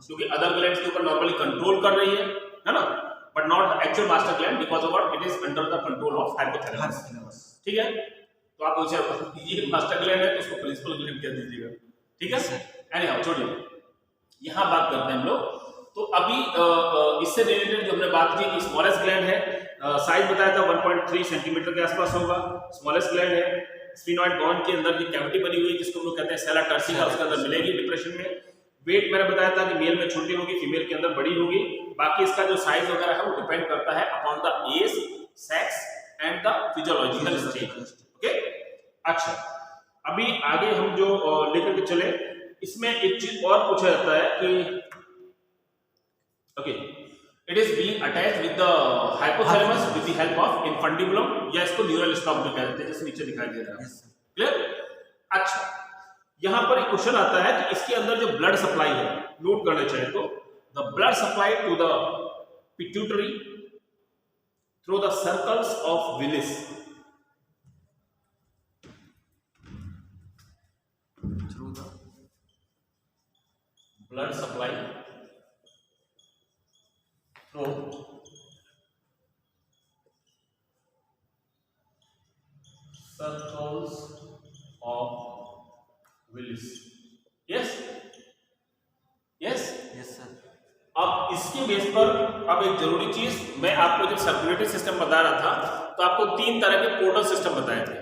क्योंकि अदर ग्लैंड्स के ऊपर नॉर्मली कंट्रोल कर रही है ना, but not actual master gland because of what, it is under the control of hypothalamus. ठीक है, तो आप उसे ये मास्टर ग्लैंड है तो उसको प्रिंसिपल ग्लैंड कह दीजिएगा। ठीक है, एनीहाउ छोड़िए, यहाँ बात करते हैं हम लोग। तो अभी इससे रिलेटेड जो हमने बात की कि स्मॉलेस्ट ग्लैंड है, साइज बताया था 1.3 सेंटीमीटर के आसपास होगा, स्मॉलेस्ट ग्लैंड है। स्फीनॉइड बोन के अंदर जो कैविटी बनी हुई है जिसको हम लोग कहते हैं सेला टर्सिका, उसके अंदर मिलेगी डिप्रेशन में। वेट मैंने बताया था कि मेल में छोटी होगी, फीमेल के अंदर बड़ी होगी। बाकी इसका जो साइज वगैरह है वो डिपेंड करता है upon the age, sex and the physiological stage. Okay, अच्छा, अभी आगे हम जो लेकर के चले, इसमें एक चीज और पूछा जाता है कि okay, it is being attached with the hypothalamus with the help of infundibulum, या इसको न्यूरल स्टॉक भी कहते हैं, जैसे नीचे दिखाई दे रहा है। क्लियर? अच्छा, यहां पर एक क्वेश्चन आता है कि इसके अंदर जो ब्लड सप्लाई है, नोट करना चाहिए तो, the blood supply to the pituitary through the circles of Willis, through the blood supply through circles of Willis. Yes? Yes? Yes sir. अब इसके बेस पर अब एक जरूरी चीज, मैं आपको जब सर्कुलेटरी सिस्टम बता रहा था तो आपको 3 तरह के पोर्टल सिस्टम बताए थे,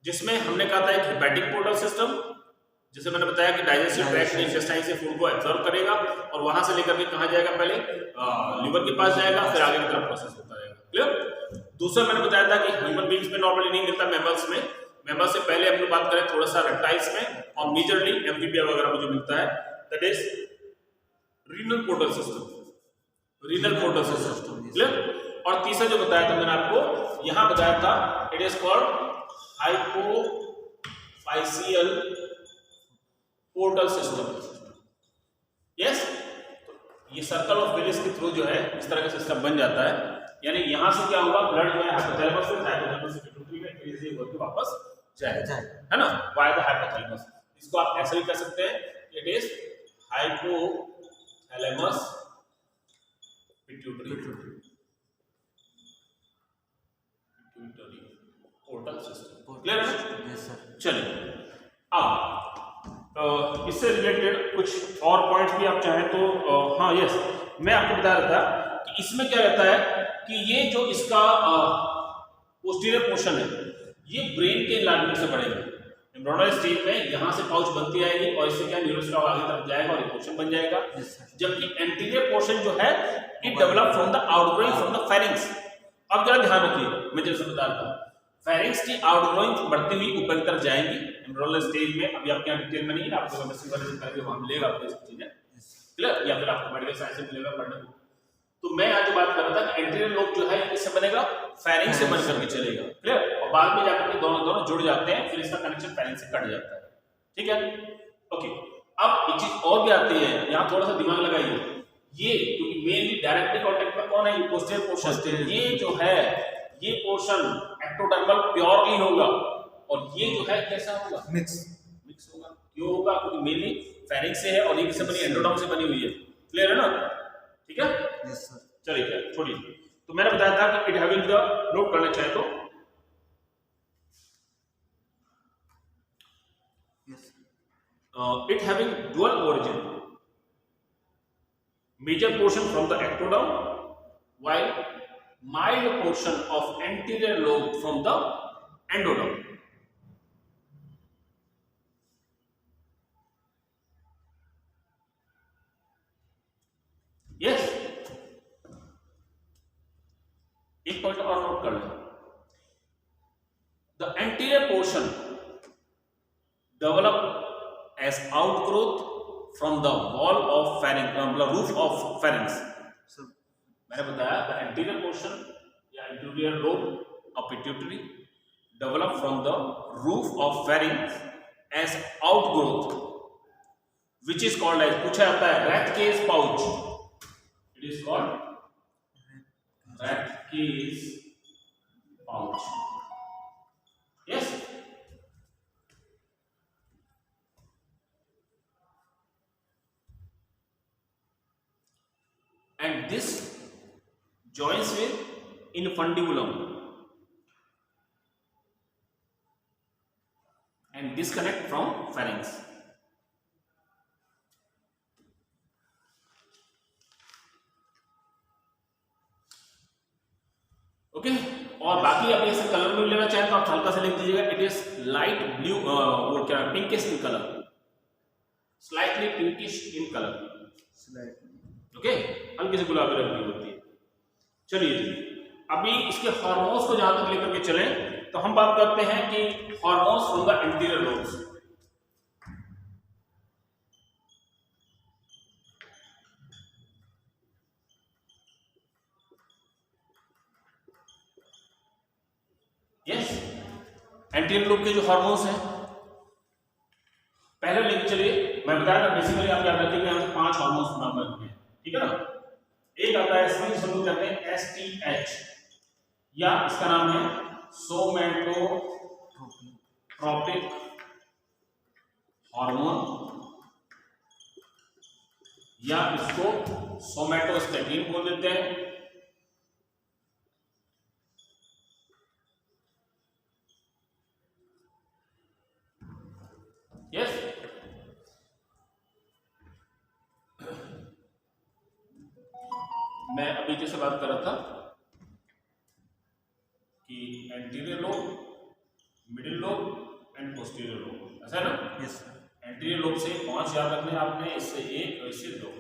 जिसमें हमने कहा था एक हेपेटिक पोर्टल सिस्टम, जैसे मैंने बताया कि डाइजेस्टिव ट्रैक्ट में इंटेस्टाइन से फूड को एब्जॉर्ब करेगा और वहां से लेकर के कहां जाएगा, पहले लिवर के पास जाएगा, फिर आगे की तरफ प्रोसेस होता रहेगा। क्लियर? दूसरा मैंने बताया था कि ह्यूमन बींग्स में नॉर्मली नहीं मिलता, मैमल्स में, मैमल्स से पहले हम लोग बात करें थोड़ा सा रेप्टाइल्स में, और मेजरली एम्फीबिया वगैरह में जो मिलता है, that is renal portal system, renal portal system. Clear? और तीसरा जो बताया था मैंने आपको, यहां बताया था it is called hypophyseal portal system. Yes, ये सर्कल ऑफ विलिस के थ्रू जो है इस तरह का सिस्टम बन जाता है, यानी यहां से क्या होगा, ब्लड जो है हाइपोथैलेमस से पिट्यूटरी में इजीली होकर वापस जाएगा, है ना, वाया द हाइपोथैलेमस। इसको आप ऐसे भी कह सकते हैं, it is hypothalamus pituitary portal system. Clear है? Yes sir. चलिए, अब इससे रिलेटेड कुछ और पॉइंट्स भी आप चाहें तो, हाँ यस, मैं आपको बता रहा था कि इसमें क्या रहता है कि ये जो इसका पोस्टीरियर पोर्शन है, ये ब्रेन के इनलार्जमेंट से बढ़ेगा। एम्ब्रियोनल स्टेज में यहाँ से पाउच बनती आएगी और इससे क्या न्यूरल स्टॉक आगे तरफ जाएगा और एक पोर्शन बन जाएगा, जबकि एंटीरियर पोर्शन जो है it develop from the outgrowing from the pharynx. अब जरा ध्यान रखिए, मैं जैसे बता रहा था, फेरिंक्स की आउटग्रोइंग बढ़ती हुई ऊपर तरफ जाएंगी एम्ब्रियोनल स्टेज में। अभी आपके यहाँ डिटेल में नहीं है, आपको केमिस्ट्री वाले करके वहां मिलेगा आपको सब चीजें, क्लियर, या फिर आपको मेडिकल साइंस में मिलेगा पढ़ने को। तो मैं आज बात कर रहा था कि एंटीरियर लोब जो है किससे बनेगा, फेरिंक्स से बनकर के चलेगा, क्लियर, और बाद में जाकर के दोनों जुड़ जाते हैं, फिर इसका कनेक्शन फेरिंक्स से कट जाता है। ठीक है, ओके। अब एक चीज और भी आती है, यहाँ थोड़ा सा दिमाग लगाइए, ये क्योंकि मेनली डायरेक्टली कांटेक्ट में कौन है, ये पोस्टीरियर पोर्शन, ये जो है ये पोर्शन एक्टोडर्मल प्योरली होगा और ये जो है कैसा होगा, मिक्स होगा। क्यों होगा, क्योंकि मेनली फेरिंक्स से है और ये किससे बनी, एंडोडर्म से बनी हुई है। क्लियर है ना, ठीक है। Yes sir. चलिए छोड़िए, तो मैंने बताया था कि इट हैविंग द, नोट करना चाहे तो it having dual origin, major portion from the ectoderm while mild portion of anterior lobe from the endoderm. Yes, एक पॉइंट और नोट कर लें, the anterior portion develop as outgrowth from the wall of pharynx, roof of pharynx. Sir मैंने बताया the anterior portion या anterior lobe of pituitary develop from the roof of pharynx as outgrowth, which is called as, पूछा जाता है, Rathke's pouch. It is called Rathke's pouch. Yes. And this joins with infundibulum and disconnect from pharynx. Okay, और बाकी आप ऐसे colour में लेना चाहें तो आप हल्का सा लिख दीजिएगा, इट इज लाइट ब्लू, वो क्या, pinkish in colour, slightly pinkish in colour. Okay, हल्की से गुलाबी रंग की होती है। चलिए जी, अभी इसके हार्मोन्स को जहां तक लेकर के चले तो हम बात करते हैं कि hormones from the anterior lobes. Yes, anterior lobe के जो हार्मोन्स हैं, पहले लेके चलिए, मैं बताया था बेसिकली आप याद रखिएगा, यहाँ से 5 हार्मोन्स नाम रखते हैं, ठीक है ना। एक आता है, इसमें हम लोग कहते हैं STH, या इसका नाम है सोमैटोट्रोपिक हार्मोन, या इसको सोमैटोस्टैटिन बोल देते हैं। यस, मैं अभी जैसे बात कर रहा था कि anterior lobe, middle lobe and posterior lobe, ऐसा है ना। यस एंटीरियर लोब से 5 याद रखने आपने, इससे 1 और इससे 2।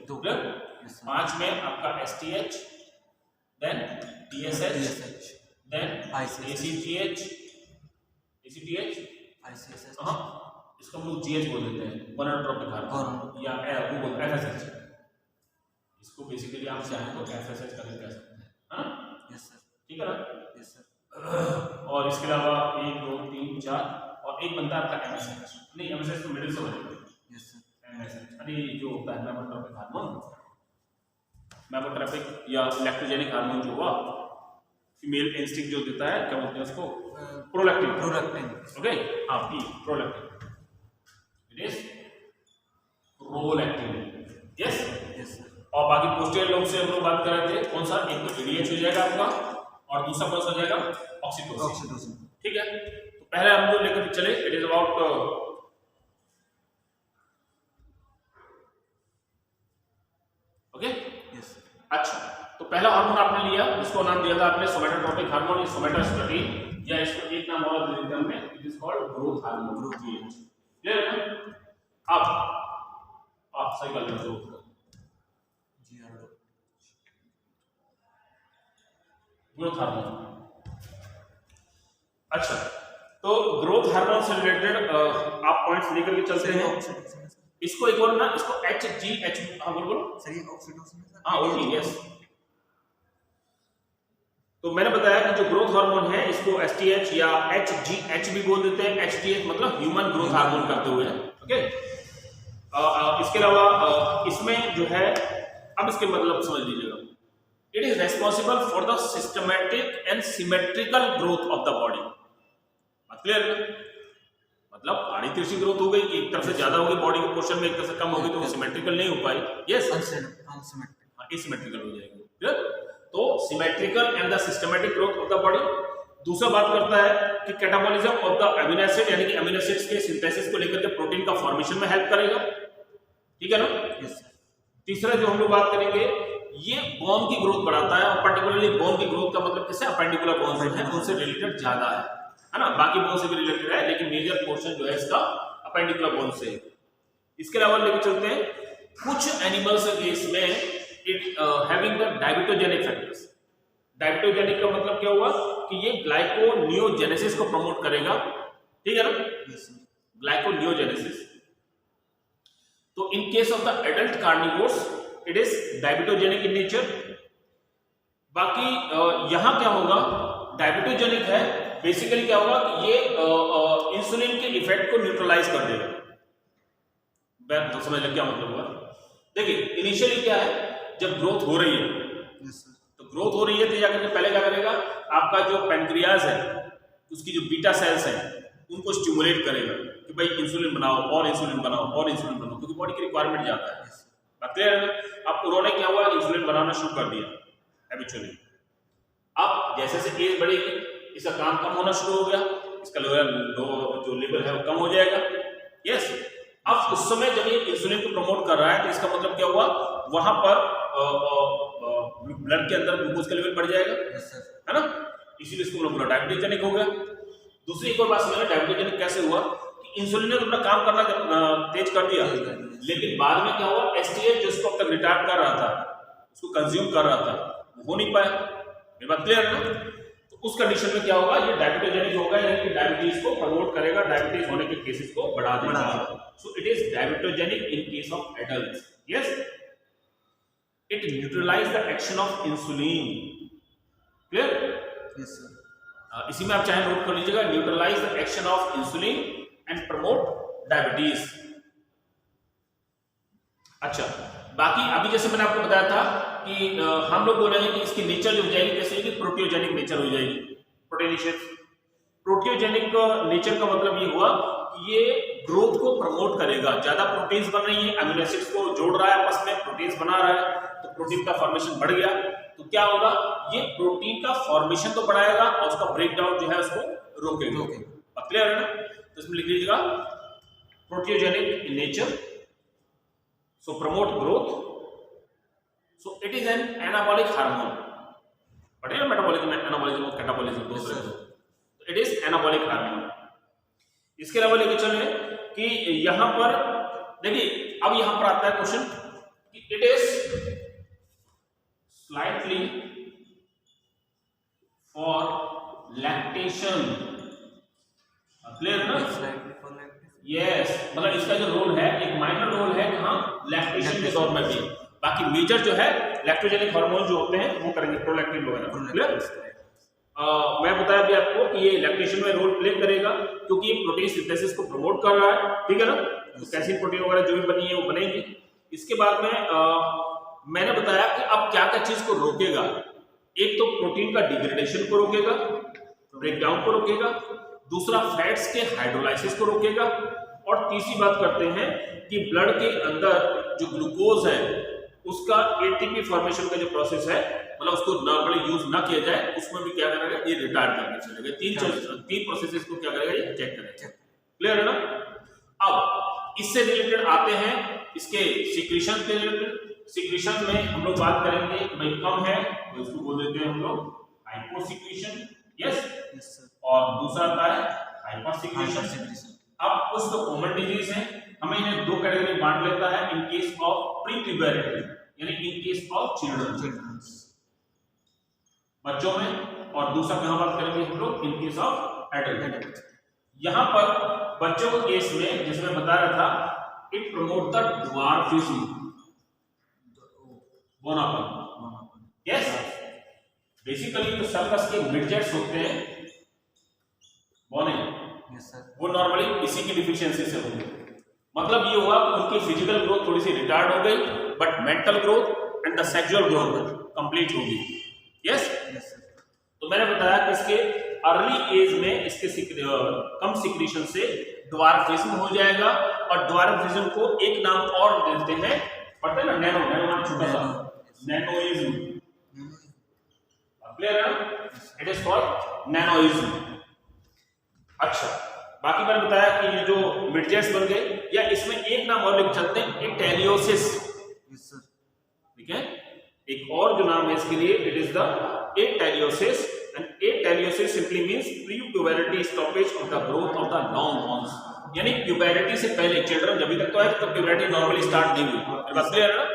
5 में आपका STH, then TSH, then ACTH, हाँ, इसको हम लोग GH बोल देते हैं, गोनाडोट्रोपिक हार्मोन, या वो बोलते हैं FSH। इसको बेसिकली आप चाहें तो FSH करके कह सकते हैं, हाँ। Yes sir. ठीक है ना। Yes sir. और इसके अलावा 1 2 3 4 और एक बनता है आपका MSH, नहीं MSH तो मिडिल से बनेगा। Yes sir. MSH अरे जो होता है मेमोट्रोपिक हार्मोन, मेमोट्रोपिक या लैक्टोजेनिक हार्मोन जो हुआ, फीमेल इंस्टिंक्ट जो देता है, क्या बोलते हैं उसको, प्रोलैक्टिन। ओके, हाँ, prolactin, it is prolactin. Yes yes sir. और बाकी पोस्टीरियर लोब से हम लोग बात कर रहे थे, कौन सा, एक तो ADH हो जाएगा आपका, और दूसरा कौन सा हो जाएगा, ऑक्सीटोसिन। ठीक है, तो पहले हम जो लेकर चले, it is about okay. Yes. अच्छा, तो पहला हार्मोन आपने लिया, इसको नाम दिया था आपने सोमैटोट्रोपिक हार्मोन, सोमैटोस्टैटिन, या इसको एक नाम और दे देते हैं हमने, it is called growth hormone, growth. Clear है। अब आप सही कर लो, ग्रोथ हार्मोन। अच्छा, तो ग्रोथ हार्मोन से रिलेटेड आप पॉइंट्स लेकर के चलते हैं। इसको एक और ना, इसको HGH, हाँ बोलो सर, ये ऑक्सीटोसिन है सर। हाँ, ओके, यस। तो मैंने बताया कि जो ग्रोथ हार्मोन है, इसको STH या HGH भी बोल देते हैं। HGH मतलब ह्यूमन ग्रोथ हार्मोन करते हुए, ओके। इसके अलावा इसमें जो है अब इसके मतलब समझ लीजिएगा, it is responsible for the systematic and symmetrical growth of the body. Clear? मतलब आड़ी तिरछी ग्रोथ हो गई कि एक तरफ से ज्यादा होगी बॉडी के पोर्शन में, एक तरफ से कम होगी तो वो सिमेट्रिकल नहीं हो पाई। यस, एसिमेट्रिकल हो जाएगी। क्लियर? तो symmetrical and the systematic growth of the body. दूसरा बात करता है कि catabolism of the amino acid, यानी कि अमीनो एसिड्स के सिंथेसिस को लेकर के प्रोटीन का फॉर्मेशन में हेल्प करेगा। ठीक है ना? तीसरा जो हम लोग बात करेंगे, ये बोन की ग्रोथ बढ़ाता है, और पर्टिकुलरली बोन की ग्रोथ का मतलब किससे? अपेंडिकुलर बोन से है, उनसे रिलेटेड ज्यादा है ना? बाकी बोन से भी रिलेटेड है, लेकिन मेजर पोर्शन जो है इसका अपेंडिकुलर बोन से। इसके अलावा लेके चलते हैं कुछ एनिमल्स के इसमें it having the diabetogenic factors. Diabetogenic का मतलब क्या हुआ कि ये ग्लाइकोनियोजेनेसिस को प्रमोट करेगा। ठीक है ना? ग्लाइकोनियोजेनेसिस। तो in case of the adult carnivores it is diabetogenic in nature. बाकी यहां क्या होगा, डायबिटोजेनिक है, बेसिकली क्या होगा कि ये इंसुलिन के इफेक्ट को न्यूट्रलाइज कर देगा। तो समझ लग क्या मतलब हुआ? देखिए इनिशियली क्या है, जब ग्रोथ हो रही है तो ग्रोथ हो रही है तो जाकर के पहले क्या करेगा, आपका जो पैनक्रियाज है उसकी जो बीटा सेल्स हैं उनको स्टिमुलेट करेगा कि भाई इंसुलिन बनाओ और इंसुलिन बनाओ और इंसुलिन बनाओ, क्योंकि बॉडी की रिक्वायरमेंट ज्यादा है। बात क्लियर है ना? अब उन्होंने क्या हुआ, इंसुलिन बनाना शुरू कर दिया हैबिचुअली। अब जैसे जैसे एज बढ़ेगी इसका काम कम होना शुरू हो गया, इसका जो लेवल है वो कम हो जाएगा। यस, अब उस समय जब ये इंसुलिन को प्रमोट कर रहा है तो इसका मतलब क्या हुआ, वहां पर ब्लड के अंदर ग्लूकोज का लेवल बढ़ जाएगा, है ना? इसीलिए इसको बोला डायबिटोजेनिक हो गया। दूसरी एक और बात समझना, डायबिटोजेनिक कैसे हुआ कि इंसुलिन ने तो अपना काम करना तेज कर दिया, लेकिन बाद में क्या हुआ, एसटीएच जो उसको अब तक रिटार्ड कर रहा था, उसको कंज्यूम कर रहा था, वो हो नहीं पाया। मेरी बात क्लियर है ना? तो उस कंडीशन में क्या होगा, ये डायबिटोजेनिक होगा, यानी कि डायबिटीज को प्रमोट करेगा, डायबिटीज होने के केसेस को बढ़ा देगा। So it is diabetogenic in case of adults. Yes, it neutralize the action of insulin. Clear? Yes sir. इसी में आप चाहे नोट कर लीजिएगा, neutralize the action of insulin and promote diabetes. अच्छा, बाकी अभी जैसे मैंने आपको बताया था कि हम लोग बोल रहे हैं कि इसकी नेचर जो हो जाएगी कैसे होगी, प्रोटियोजेनिक नेचर हो जाएगी, प्रोटीनिशियस। प्रोटियोजेनिक नेचर का मतलब ये हुआ कि ये ग्रोथ को प्रमोट करेगा, ज्यादा प्रोटीन्स बन रही है, अमीनो एसिड्स को जोड़ रहा है, आपस में प्रोटीन्स बना रहा है, तो प्रोटीन का फॉर्मेशन बढ़ गया, तो क्या होगा, ये प्रोटीन का फॉर्मेशन तो बढ़ाएगा और उसका ब्रेकडाउन जो है उसको रोकेगा। क्लियर है ना? तो इसमें लिख लीजिएगा proteogenic in nature, so promote growth, so it is an anabolic hormone, but ये मेटाबॉलिज्म, एनाबॉलिज्म और कैटाबॉलिज्म दो तरह के, तो इट इज एनाबॉलिक हार्मोन। इसके अलावा लेके चले कि यहां पर देखिए, अब यहां पर आता है क्वेश्चन कि it is slightly for lactation. Clear ना? यस, मतलब इसका जो रोल है एक माइनर रोल है कहां, लैक्टेशन के दौर में भी। बाकी मेजर जो है लैक्टोजेनिक हार्मोन जो होते हैं वो करेंगे, प्रोलैक्टिन वगैरह। क्लियर? मैं बताया भी आपको कि ये लैक्टेशन में रोल प्ले करेगा क्योंकि ये प्रोटीन सिंथेसिस को प्रमोट कर रहा है। ठीक है ना? तो कैसीन प्रोटीन वगैरह जो भी बनी है वो बनेगी। इसके बाद में मैंने बताया कि अब क्या क्या चीज को रोकेगा, एक तो प्रोटीन का डिग्रेडेशन को रोकेगा, ब्रेकडाउन को रोकेगा, दूसरा फैट्स के हाइड्रोलाइसिस को रोकेगा, और तीसरी बात करते हैं कि ब्लड के अंदर जो ग्लूकोज है उसका एटीपी फॉर्मेशन का जो प्रोसेस है, मतलब उसको नॉर्मली यूज ना किया जाए, उसमें भी क्या करेगा, ये रिटार्ड करके चलेगा। तीन प्रोसेसेस को क्या करेगा, ये चेक करेगा। क्लियर है ना? अब इससे रिलेटेड आते हैं इसके सीक्रेशन के रिलेटेड। सीक्रेशन में हम लोग बात करेंगे भाई कम है तो इसको बोल देते हैं हम लोग हाइपोसीक्रेशन। यस, और दूसरा आता है हाइपरसीक्रेशन। अब कुछ तो कॉमन डिजीज है, हमें इन्हें दो कैटेगरी में बांट लेता है, इन केस ऑफ प्री प्यूबर्टी यानी इन केस ऑफ चिल्ड्रन, बच्चों में, और दूसरा कहां बात करेंगे हम लोग, इन केस ऑफ एडल्ट। यहां पर बच्चों के केस में जैसे मैं बता रहा था, इट प्रमोट द ड्वार्फिज्म, बोनापन। यस, बेसिकली तो सर्कस के मिडजेट्स होते हैं बोने, वो नॉर्मली इसी की डिफिशियंसी से होंगे। मतलब ये हुआ कि उनकी फिजिकल ग्रोथ थोड़ी सी रिटार्ड हो गई, but mental growth and the the sexual growth complete होगी। Yes, yes sir. तो मैंने बताया कि इसके अर्ली एज में इसके कम सिक्रीशन से ड्वार्फिज्म हो जाएगा, और ड्वार्फिज्म को एक नाम और देते हैं, पढ़ते हैं ना, नैनो, नैनो माने छोटा सा, नैनोइज्म। क्लियर है? It is called nanoism. अच्छा, बाकी मैंने बताया कि ये जो मिडजेट्स बन गए, या इसमें एक नाम और लिख चलते हैं, इटेलियोसिस। Yes sir. ठीक है, एक और जो नाम है इसके लिए, it is the ateliosis, and ateliosis simply means pre-puberty stoppage of the growth of the long bones, यानी प्यूबर्टी से पहले चिल्ड्रन जब तक तो है तब प्यूबर्टी नॉर्मली स्टार्ट नहीं हुई। बस क्लियर है ना?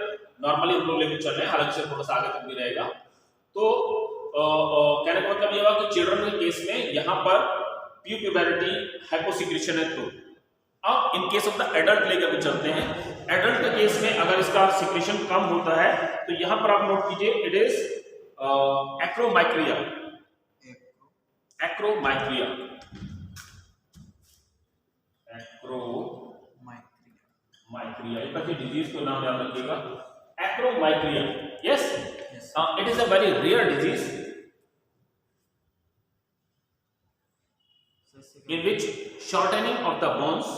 नॉर्मली हम लोग लेके चल रहे हैं, हालांकि से थोड़ा सा आगे तक भी रहेगा। तो कहने का मतलब ये हुआ कि चिल्ड्रन के केस में यहाँ पर प्यूबर्टी हाइपोसिक्रीशन है। तो अब इन केस ऑफ द एडल्ट लेकर चलते हैं, एडल्ट के केस में अगर इसका सिक्रीशन कम होता है तो यहाँ पर आप नोट कीजिए, इट इज एक्रोमाइक्रिया, एक्रोमाइक्रिया, एक्रोमाइक्रिया, एक बार डिजीज को नाम याद रखिएगा, acromicria. Yes, it is a very rare disease in which shortening of the bones,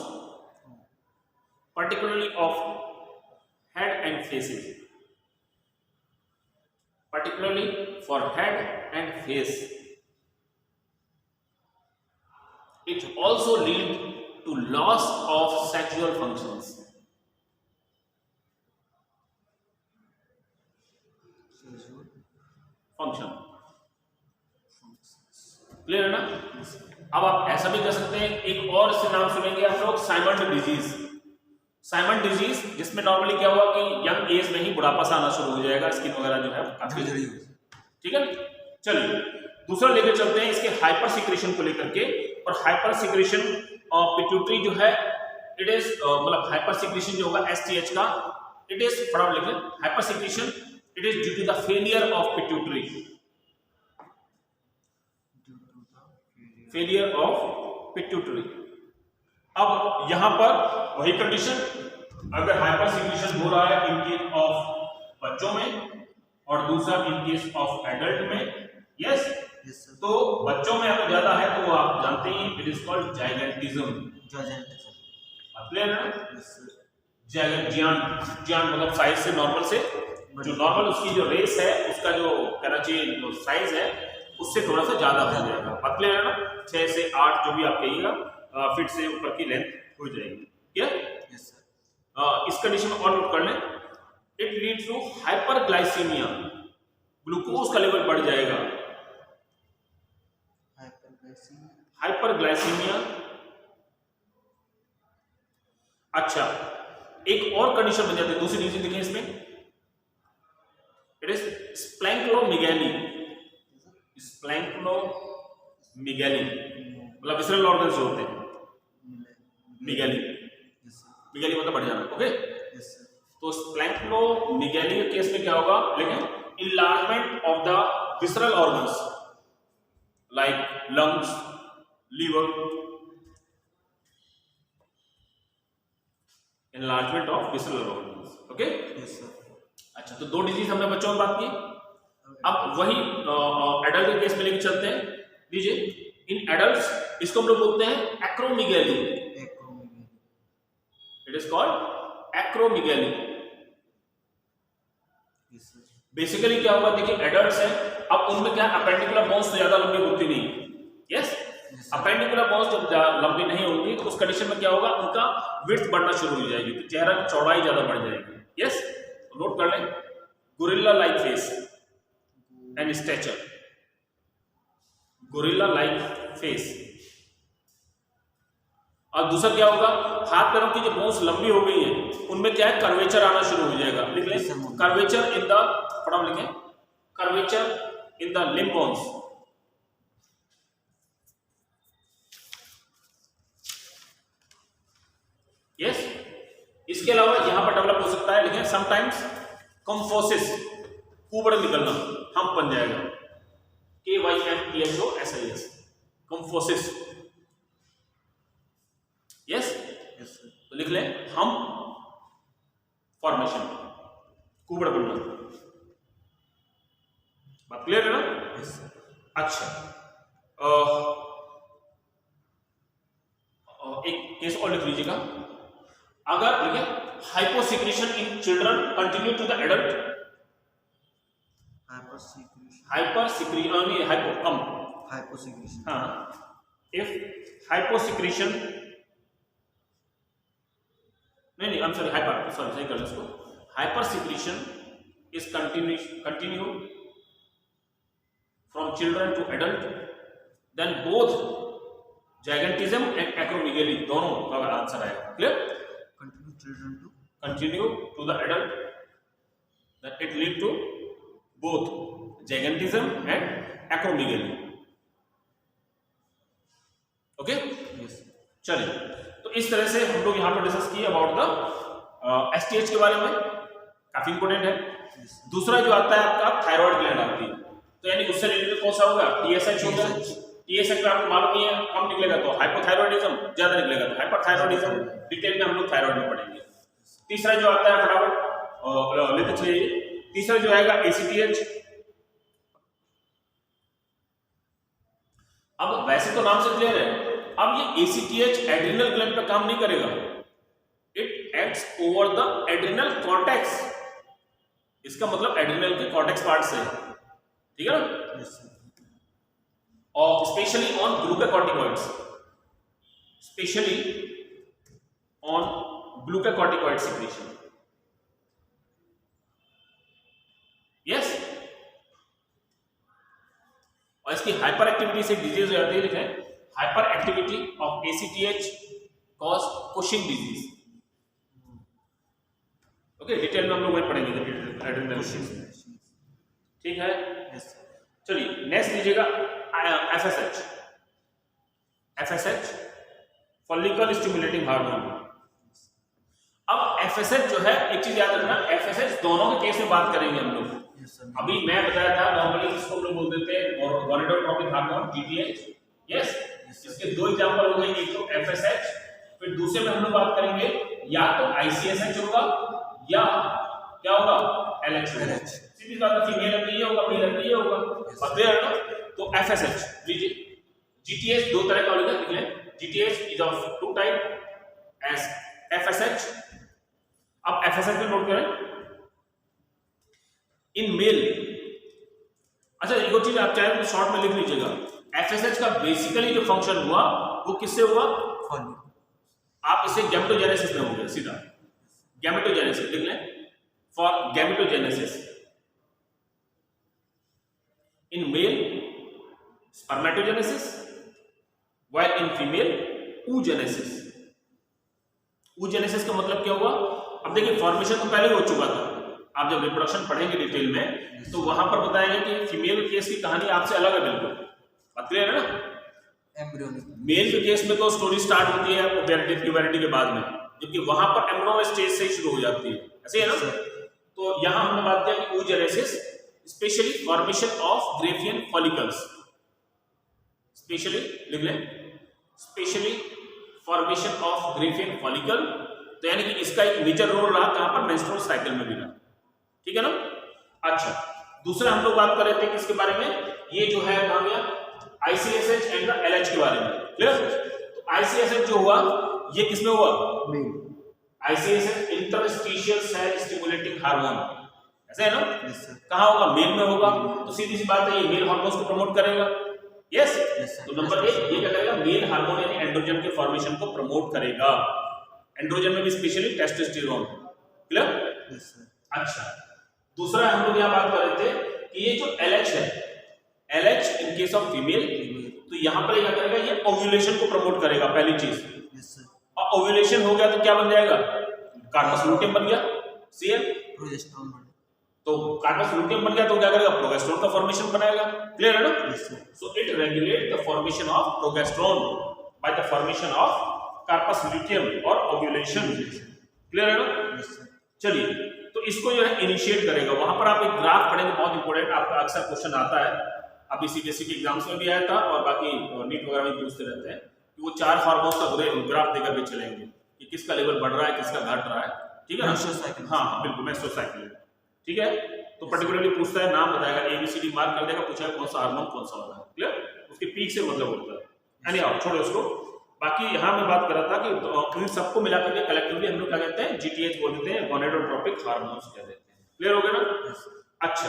particularly of head and faces, particularly for head and face, it also lead to loss of sexual functions. function clear है ना? अब आप ऐसा भी कर सकते हैं, एक और से नाम सुनेंगे आप लोग, साइमंड डिजीज। साइमंड डिजीज जिसमें नॉर्मली क्या हुआ कि यंग एज में ही बुढ़ापा सा आना शुरू हो जाएगा, स्किन वगैरह जो है काफी, ठीक है। चलिए दूसरा लेकर चलते हैं इसके हाइपर सिक्रेशन को लेकर के, और हाइपर सिक्रेशन पिट्यूटरी जो है, इट इज मतलब हाइपर सिक्रेशन जो होगा एसटीएच का, इट इज फटाफट लिख लें, hyper secretion it is due to the failure of pituitary, failure of pituitary. अब यहां पर वही कंडीशन, अगर हाइपर सिक्रीशन हो रहा है इन केस ऑफ बच्चों में और दूसरा इन केस ऑफ एडल्ट में, यस, तो बच्चों में अगर ज्यादा है तो आप जानते हैं it is called gigantism. Clear है? जियान मतलब साइज से नॉर्मल से, जो नॉर्मल उसकी जो रेस है उसका जो कहना चाहिए जो साइज है उससे थोड़ा सा ज्यादा हो जाएगा। पतले है ना, 6 से 8 जो भी आप कहिएगा फीट से ऊपर की लेंथ हो जाएगी। क्या? Yes sir. इस कंडीशन में और नोट कर लें, it leads to hyperglycaemia, glucose का लेवल बढ़ जाएगा। हाइपरग्लाइसीमिया। अच्छा, एक और कंडीशन बन जाती है, दूसरी डिजीज देखें इसमें, इट इज स्प्लैंक्लोमीगैली। स्प्लैंक्लोमीगैली मतलब विसरल ऑर्गन जो होते हैं, मिगैली, मिगैली मतलब बढ़ जाना। ओके, तो स्प्लैंक्लोमीगैली के केस में क्या होगा, लेकिन enlargement of the visceral organs like lungs, liver, enlargement of visceral organs. Okay, अच्छा, तो 2 डिजीज हमने बच्चों में बात की। अब वही एडल्ट के केस में लेके चलते हैं। लीजिए, इन एडल्ट्स इसको हम लोग बोलते हैं एक्रोमीगैली, इट इज कॉल्ड एक्रोमीगैली। बेसिकली क्या होगा, देखिए एडल्ट्स हैं, अब उनमें क्या अपेंडिकुलर बोन्स तो ज्यादा लंबी होती नहीं, यस, अपेंडिकुलर बोन्स जब लंबी नहीं होंगी तो उस कंडीशन में क्या होगा, उनका विड्थ बढ़ना शुरू हो जाएगी, तो चेहरा की चौड़ाई ज्यादा बढ़ जाएगी। यस, नोट कर लें, gorilla like face and stature, gorilla like face. और दूसरा क्या होगा, हाथ पैरों की जो बोन्स लंबी हो गई है उनमें क्या है, कर्वेचर आना शुरू हो जाएगा। लिख लें, कर्वेचर इन द, फटाफट लिखें, curvature in the limb bones. Yes, इसके अलावा यहां पर डेवलप हो सकता है, लिखें समटाइम्स कंफोसिस, कुबड़ निकलना, हम बन जाएगा, KYMPHOSIS, कंफोसिस। यस, तो लिख लें, हम फॉर्मेशन, कुबड़ बनना। बात क्लियर है ना? Yes sir. अच्छा, एक केस और लिख लीजिएगा। अगर देखिए hyposecretion in children continue to the adult, hyposecretion hypo कम, हाइपोसिक्रेशन, हाँ, इफ हाइपोसिक्रेशन, नहीं I am sorry, hyper, sorry सही कर लो इसको, hyper secretion is continue from children to adult, then both gigantism and acromegaly, दोनों का आंसर आएगा। Clear? Continue to the adult, then it lead to both gigantism and acromegaly. Okay, चलिए, तो इस तरह से हम लोग यहाँ पर डिस्कस किए अबाउट द एसटीएच के बारे में, काफी इंपोर्टेंट है। दूसरा जो आता है आपका थायराइड ग्लैंड आती है, तो यानी उससे रिलेटेड कौन सा होगा? टीएसएच होगा। टीएसएच में आपको मालूम नहीं है, कम निकलेगा तो हाइपोथायरॉयडिज्म, ज्यादा निकलेगा तो हाइपरथायरॉयडिज्म। डिटेल में हम लोग थायराइड में पढ़ेंगे। तीसरा जो आता है फटाफट लेते चलिए, तीसरा जो आएगा एसीटीएच। अब वैसे तो नाम से क्लियर है, अब ये एसीटीएच एड्रिनल ग्लैंड पे काम नहीं करेगा, it acts over the adrenal cortex. इसका मतलब एड्रिनल के कॉर्टेक्स पार्ट से, ठीक है ना? और specially on glucocorticoids, specially on glucocorticoid secretion. Yes, और इसकी हाइपर एक्टिविटी से डिजीज हो जाती है, लिखे hyper activity of ACTH cause Cushing disease. Okay, detail में हम लोग वही पढ़ेंगे, ठीक है? चलिए नेक्स्ट लीजिएगा FSH. FSH follicle stimulating hormone. अब एफएसएच जो है, एक चीज याद रखना, एफएसएच दोनों के केस में बात करेंगे हम लोग। अभी मैं बताया था नॉर्मली इसको हम लोग बोल देते हैं गोनेडोट्रोपिक हार्मोन जीटीएच। यस, इसके दो एग्जांपल हो गए, एक तो एफएसएच, फिर दूसरे में हम लोग बात करेंगे या तो आईसीएसएच होगा या क्या होगा? एलएच होगा। सीधी बात है, फीमेल एंट्री होगा, मेल एंट्री होगा, पता है ना? तो एफएसएच लीजिए, जीटीएच दो तरह का होगा, ठीक है? GTH is of two type as FSH. अब एफएसएच में नोट करें इन मेल। अच्छा, एक और चीज आप चाहे तो शॉर्ट में लिख लीजिएगा, एफएसएच का बेसिकली जो फंक्शन हुआ वो किससे हुआ? आप इसे गैमेटोजेनेसिस में हो गया सीधा, गैमेटोजेनेसिस लिख लें, for gametogenesis in male spermatogenesis, while in female oogenesis। oogenesis का मतलब क्या हुआ? अब देखिए फॉर्मेशन तो पहले हो चुका था, आप जब रिप्रोडक्शन पढ़ेंगे डिटेल में तो वहां पर बताएंगे कि फीमेल केस की कहानी आपसे अलग है बिल्कुल, बात क्लियर है ना? मेल के केस में तो स्टोरी स्टार्ट होती है प्यूबरिटी के बाद में, जबकि वहां पर एम्ब्रियो स्टेज से ही शुरू हो जाती है, ऐसे है ना? तो यहां हमने बात किया कि oogenesis specially formation of Graafian follicles, specially लिख लें, specially formation of Graafian follicle. तो यानी कि इसका एक मेजर रोल रहा कहां पर? मेंस्ट्रुअल साइकिल में भी रहा, ठीक है ना? अच्छा, दूसरा हम लोग बात कर रहे थे किसके बारे में? ये जो है कहां गया? आईसीएसएच एंड द एलएच के बारे में, क्लियर? तो आईसीएसएच जो हुआ ये किसमें हुआ? आईसीएसएच इंटरस्टिशियल सेल स्टिमुलेटिंग हार्मोन, ऐसा है ना? कहां होगा? मेल में होगा। तो सीधी सी बात है, ये मेल हार्मोन्स को प्रमोट करेगा। यस, तो नंबर 1 ये क्या करेगा? मेल हार्मोन यानी एंड्रोजन के फॉर्मेशन को प्रमोट करेगा, एंड्रोजन में भी स्पेशली टेस्टोस्टेरोन, क्लियर? अच्छा, दूसरा हम लोग यहां बात कर रहे थे कि ये जो एलएच है, LH in case of female, तो यहां पर क्या करेगा? ये ओव्यूलेशन को प्रमोट करेगा, पहली चीज। और ओव्यूलेशन हो गया तो क्या बन जाएगा? कार्पस लूटियम बन गया, सीएल प्रोजेस्टेरोन। तो कार्पस लूटियम बन गया तो क्या करेगा? प्रोगेस्टेरोन का फॉर्मेशन बनाएगा, क्लियर है ना? So it regulate the formation of progesterone by the formation of corpus luteum और ओव्यूलेशन, क्लियर है ना? चलिए, तो इसको जो है इनिशिएट करेगा। वहां पर आप एक ग्राफ पढ़ेंगे, बहुत इंपॉर्टेंट, आपका अक्सर क्वेश्चन आता है, अभी सीबीएसई के एग्जाम्स में भी आया था और बाकी नीट वगैरह में पूछते रहते हैं कि वो 4 हार्मोन्स का ग्राफ देकर भी चलेंगे कि किसका लेवल बढ़ रहा है, किसका घट रहा है, ठीक है ना? हाँ बिल्कुल, मेंस्ट्रुअल साइकिल, ठीक है? तो पर्टिकुलरली पूछता है, नाम बताएगा, ABCD मार्क कर देगा, पूछेगा कौन सा हार्मोन कौन सा वाला है, क्लियर, उसके पीक से मतलब होता है। एनी हाउ छोड़ो उसको। बाकी यहाँ मैं बात कर रहा था कि इन सबको मिलाकर के कलेक्टिवली हम लोग क्या कहते हैं, GTH बोल देते हैं, गोनेडोट्रोपिक हार्मोन्स कह देते हैं। क्लियर हो गया ना? अच्छा,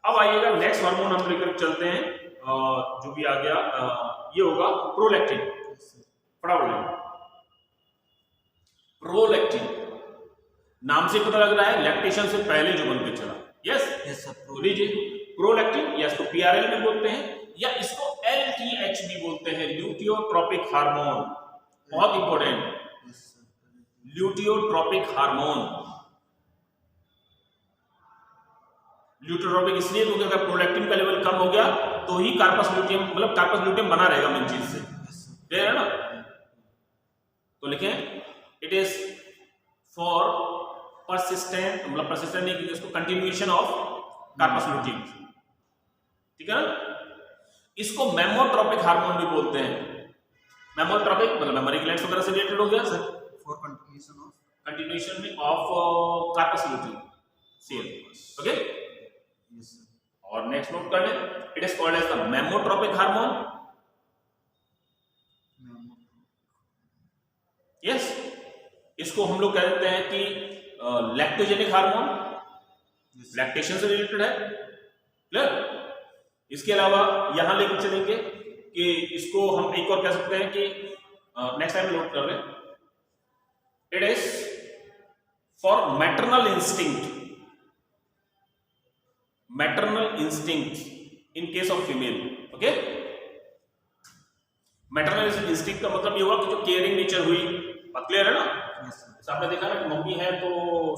अब आइएगा नेक्स्ट हार्मोन हम लेकर चलते हैं, जो भी आ गया ये होगा प्रोलैक्टिन। फटाफट, प्रोलैक्टिन नाम से पता लग रहा है लैक्टेशन से पहले जो बनकर चला। यस सर, तो लीजिए प्रोलैक्टिन, या इसको PRL भी बोलते हैं या इसको LTH भी बोलते हैं, ल्यूटियोट्रोपिक हार्मोन। बहुत इंपॉर्टेंट, ल्यूटियोट्रोपिक हार्मोन। ल्यूटियोट्रोपिक इसलिए क्योंकि अगर प्रोलैक्टिन का लेवल कम हो गया तो ही कार्पस ल्यूटियम, मतलब कार्पस ल्यूटियम बना रहेगा मेन चीज से, क्लियर है ना? तो लिखें, इट इज फॉर परसिस्टेंट, मतलब परसिस्टेंट नहीं, इसको कंटिन्यूएशन ऑफ कार्पस ल्यूटियम, ठीक है ना? इसको मेमोट्रोपिक हार्मोन भी बोलते हैं। मेमोट्रोपिक मतलब मेमोरी ग्लैंड्स वगैरह से रिलेटेड हो गया sir, for continuation continuation of corpus luteum, CL, okay. और नेक्स्ट नोट कर लें, it is called as the mammotropic hormone. Yes, इसको हम लोग कह देते हैं कि लैक्टोजेनिक हार्मोन, लैक्टेशन से रिलेटेड है, क्लियर। इसके अलावा यहां लेकर चलेंगे कि इसको हम एक और कह सकते हैं कि नेक्स्ट टाइम नोट कर लें, it is for maternal instinct, maternal instinct in case of female, okay. Maternal instinct का मतलब ये हुआ कि जो केयरिंग नेचर हुई, बात क्लियर है ना? आपने देखा ना कि मम्मी है तो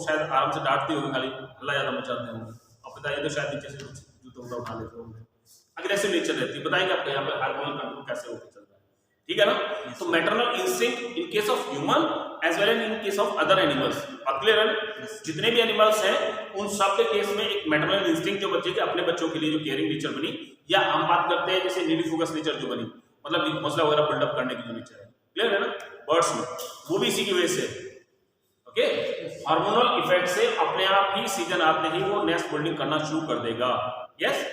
शायद आराम से डांटती होगी, खाली हल्ला ज्यादा मचाते होंगे, और पिताजी तो शायद नीचे से जूता उठा लेते होंगे, अग्रेसिव नेचर रहती है। बताएंगे आपको यहाँ पे हार्मोनल कंट्रोल कैसे होकर चल रहा है, ठीक है ना? तो maternal instinct in case of human as well as in case of other animals, बात क्लियर है ना? जितने भी एनिमल्स हैं उन सब के केस में एक मैटरनल इंस्टिंक्ट जो बच्चे के अपने बच्चों के लिए जो केयरिंग नेचर बनी, या हम बात करते हैं जैसे नीडिफोकस नेचर जो बनी, मतलब घोंसला वगैरह बिल्डअप करने की जो नेचर है, क्लियर है ना? बर्ड्स में वो भी इसी की वजह से, ओके। हार्मोनल इफेक्ट से अपने आप ही सीजन आते ही वो नेस्ट बिल्डिंग करना शुरू कर देगा। यस,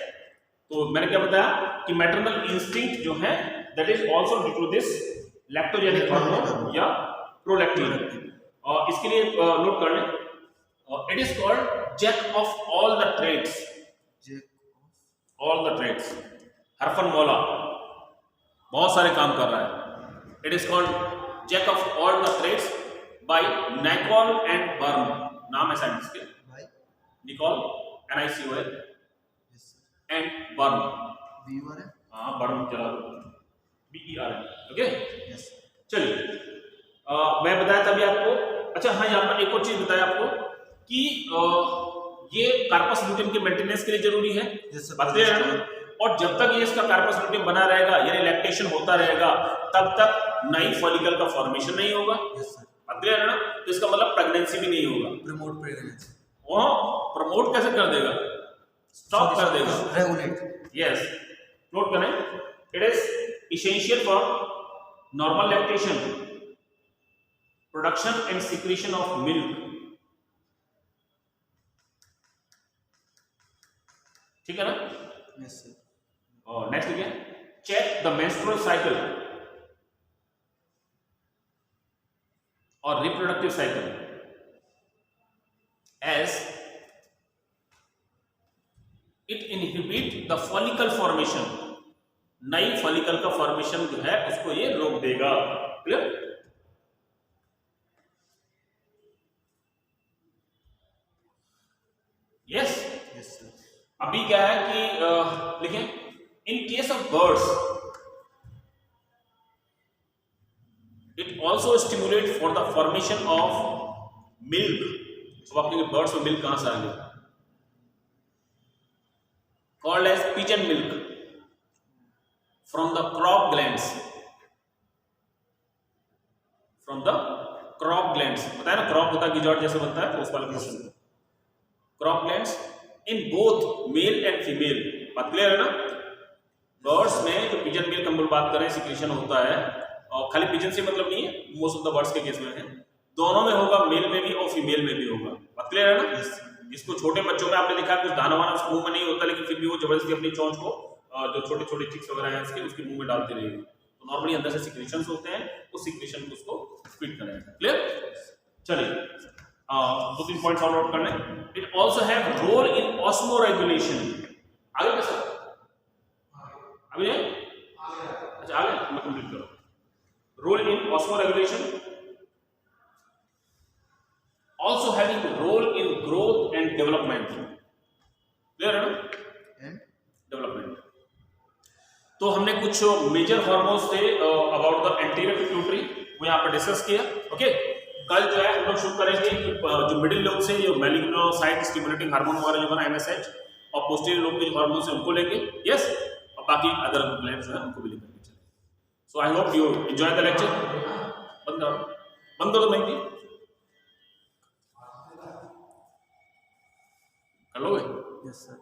तो मैंने क्या बताया कि मैटरनल इंस्टिंक्ट जो है that is also due to this lactogenic hormone या प्रोलैक्टिन। और इसके लिए नोट कर लें, it is called jack of all the trades, all the trades, हरफनमौला, बहुत सारे काम कर रहा है। It is called jack of all the trades by Nicol and Bern, नाम है साइंटिस्ट के, निकोल NICOL एंड बर्न, हाँ बर्न चला BERN, ओके। चलिए मैं बताया था अभी आपको, अच्छा हाँ यहाँ पर एक और चीज बताया आपको कि ये कार्पस ल्यूटियम के मेंटेनेंस के लिए जरूरी है, बात क्लियर है ना? और जब तक ये इसका कार्पस ल्यूटियम बना रहेगा, यानी लैक्टेशन होता रहेगा, तब तक नई फॉलिकल का फॉर्मेशन नहीं होगा, बात क्लियर है ना? तो इसका मतलब प्रेगनेंसी भी नहीं होगा। प्रमोट प्रेगनेंसी, वो प्रमोट कैसे कर देगा? स्टॉप कर देगा, रेगुलेट। यस, नोट करें, it is essential for normal lactation, production and secretion of milk, ठीक है ना? Yes sir. और नेक्स्ट देखिए, चेक द मेंस्ट्रुअल साइकिल और reproductive cycle as it inhibit the follicle formation, नई फॉलिकल का फॉर्मेशन जो है उसको ये रोक देगा, क्लियर? यस, अभी क्या है कि लिखें, in case of birds it also stimulate for the formation of milk. तो आपके बर्ड्स में मिल्क कहां से आएंगे? Called as pigeon milk from the crop glands, from the crop glands, बताया ना क्रॉप होता है गिजॉट जैसे बनता है, तो उस वाले question, crop glands in both male and female, बात क्लियर है ना? बर्ड्स में जो पिजन मिल्क हम लोग बात करें सिक्रीशन होता है, और खाली पिजन से मतलब नहीं है, मोस्ट ऑफ द बर्ड्स के केस में है, दोनों में होगा, मेल में भी और फीमेल में भी होगा, बात क्लियर है ना? जिसको छोटे बच्चों में आपने देखा कुछ दाना वाना मुंह में नहीं होता, लेकिन फिर भी वो जबरदस्ती अपनी चोंच को जो छोटे छोटे चिक्स वगैरह हैं उसके मुंह में डालते रहेगी, तो नॉर्मली अंदर से सिक्रेशंस होते हैं, उस सिक्रेशन को उसको फीड करेगा। क्लियर? चलिए 2-3 पॉइंट्स और नोट करने। It also have role in osmoregulation. आगे कैसा अभी नहीं? अच्छा आगे मैं कंप्लीट करो। Role in osmoregulation, also having role in growth and development. Clear है ना? And development. तो हमने कुछ मेजर हार्मोन्स थे अबाउट द एंटीरियर पिट्यूटरी, वो यहाँ पर डिस्कस किया। ओके, कल जो है हम लोग शुरू करेंगे कि जो मिडिल लोब से जो मेलिग्नोसाइट स्टिमुलेटिंग हार्मोन वगैरह जो है एमएसएच, और पोस्टीरियर लोब के जो हार्मोन्स हैं उनको लेंगे। यस, और बाकी अदर ग्लैंड्स जो है उनको भी लेकर चलेंगे। So I hope you enjoy the lecture. बंद करो मेहंदी कर लोगे? Yes sir.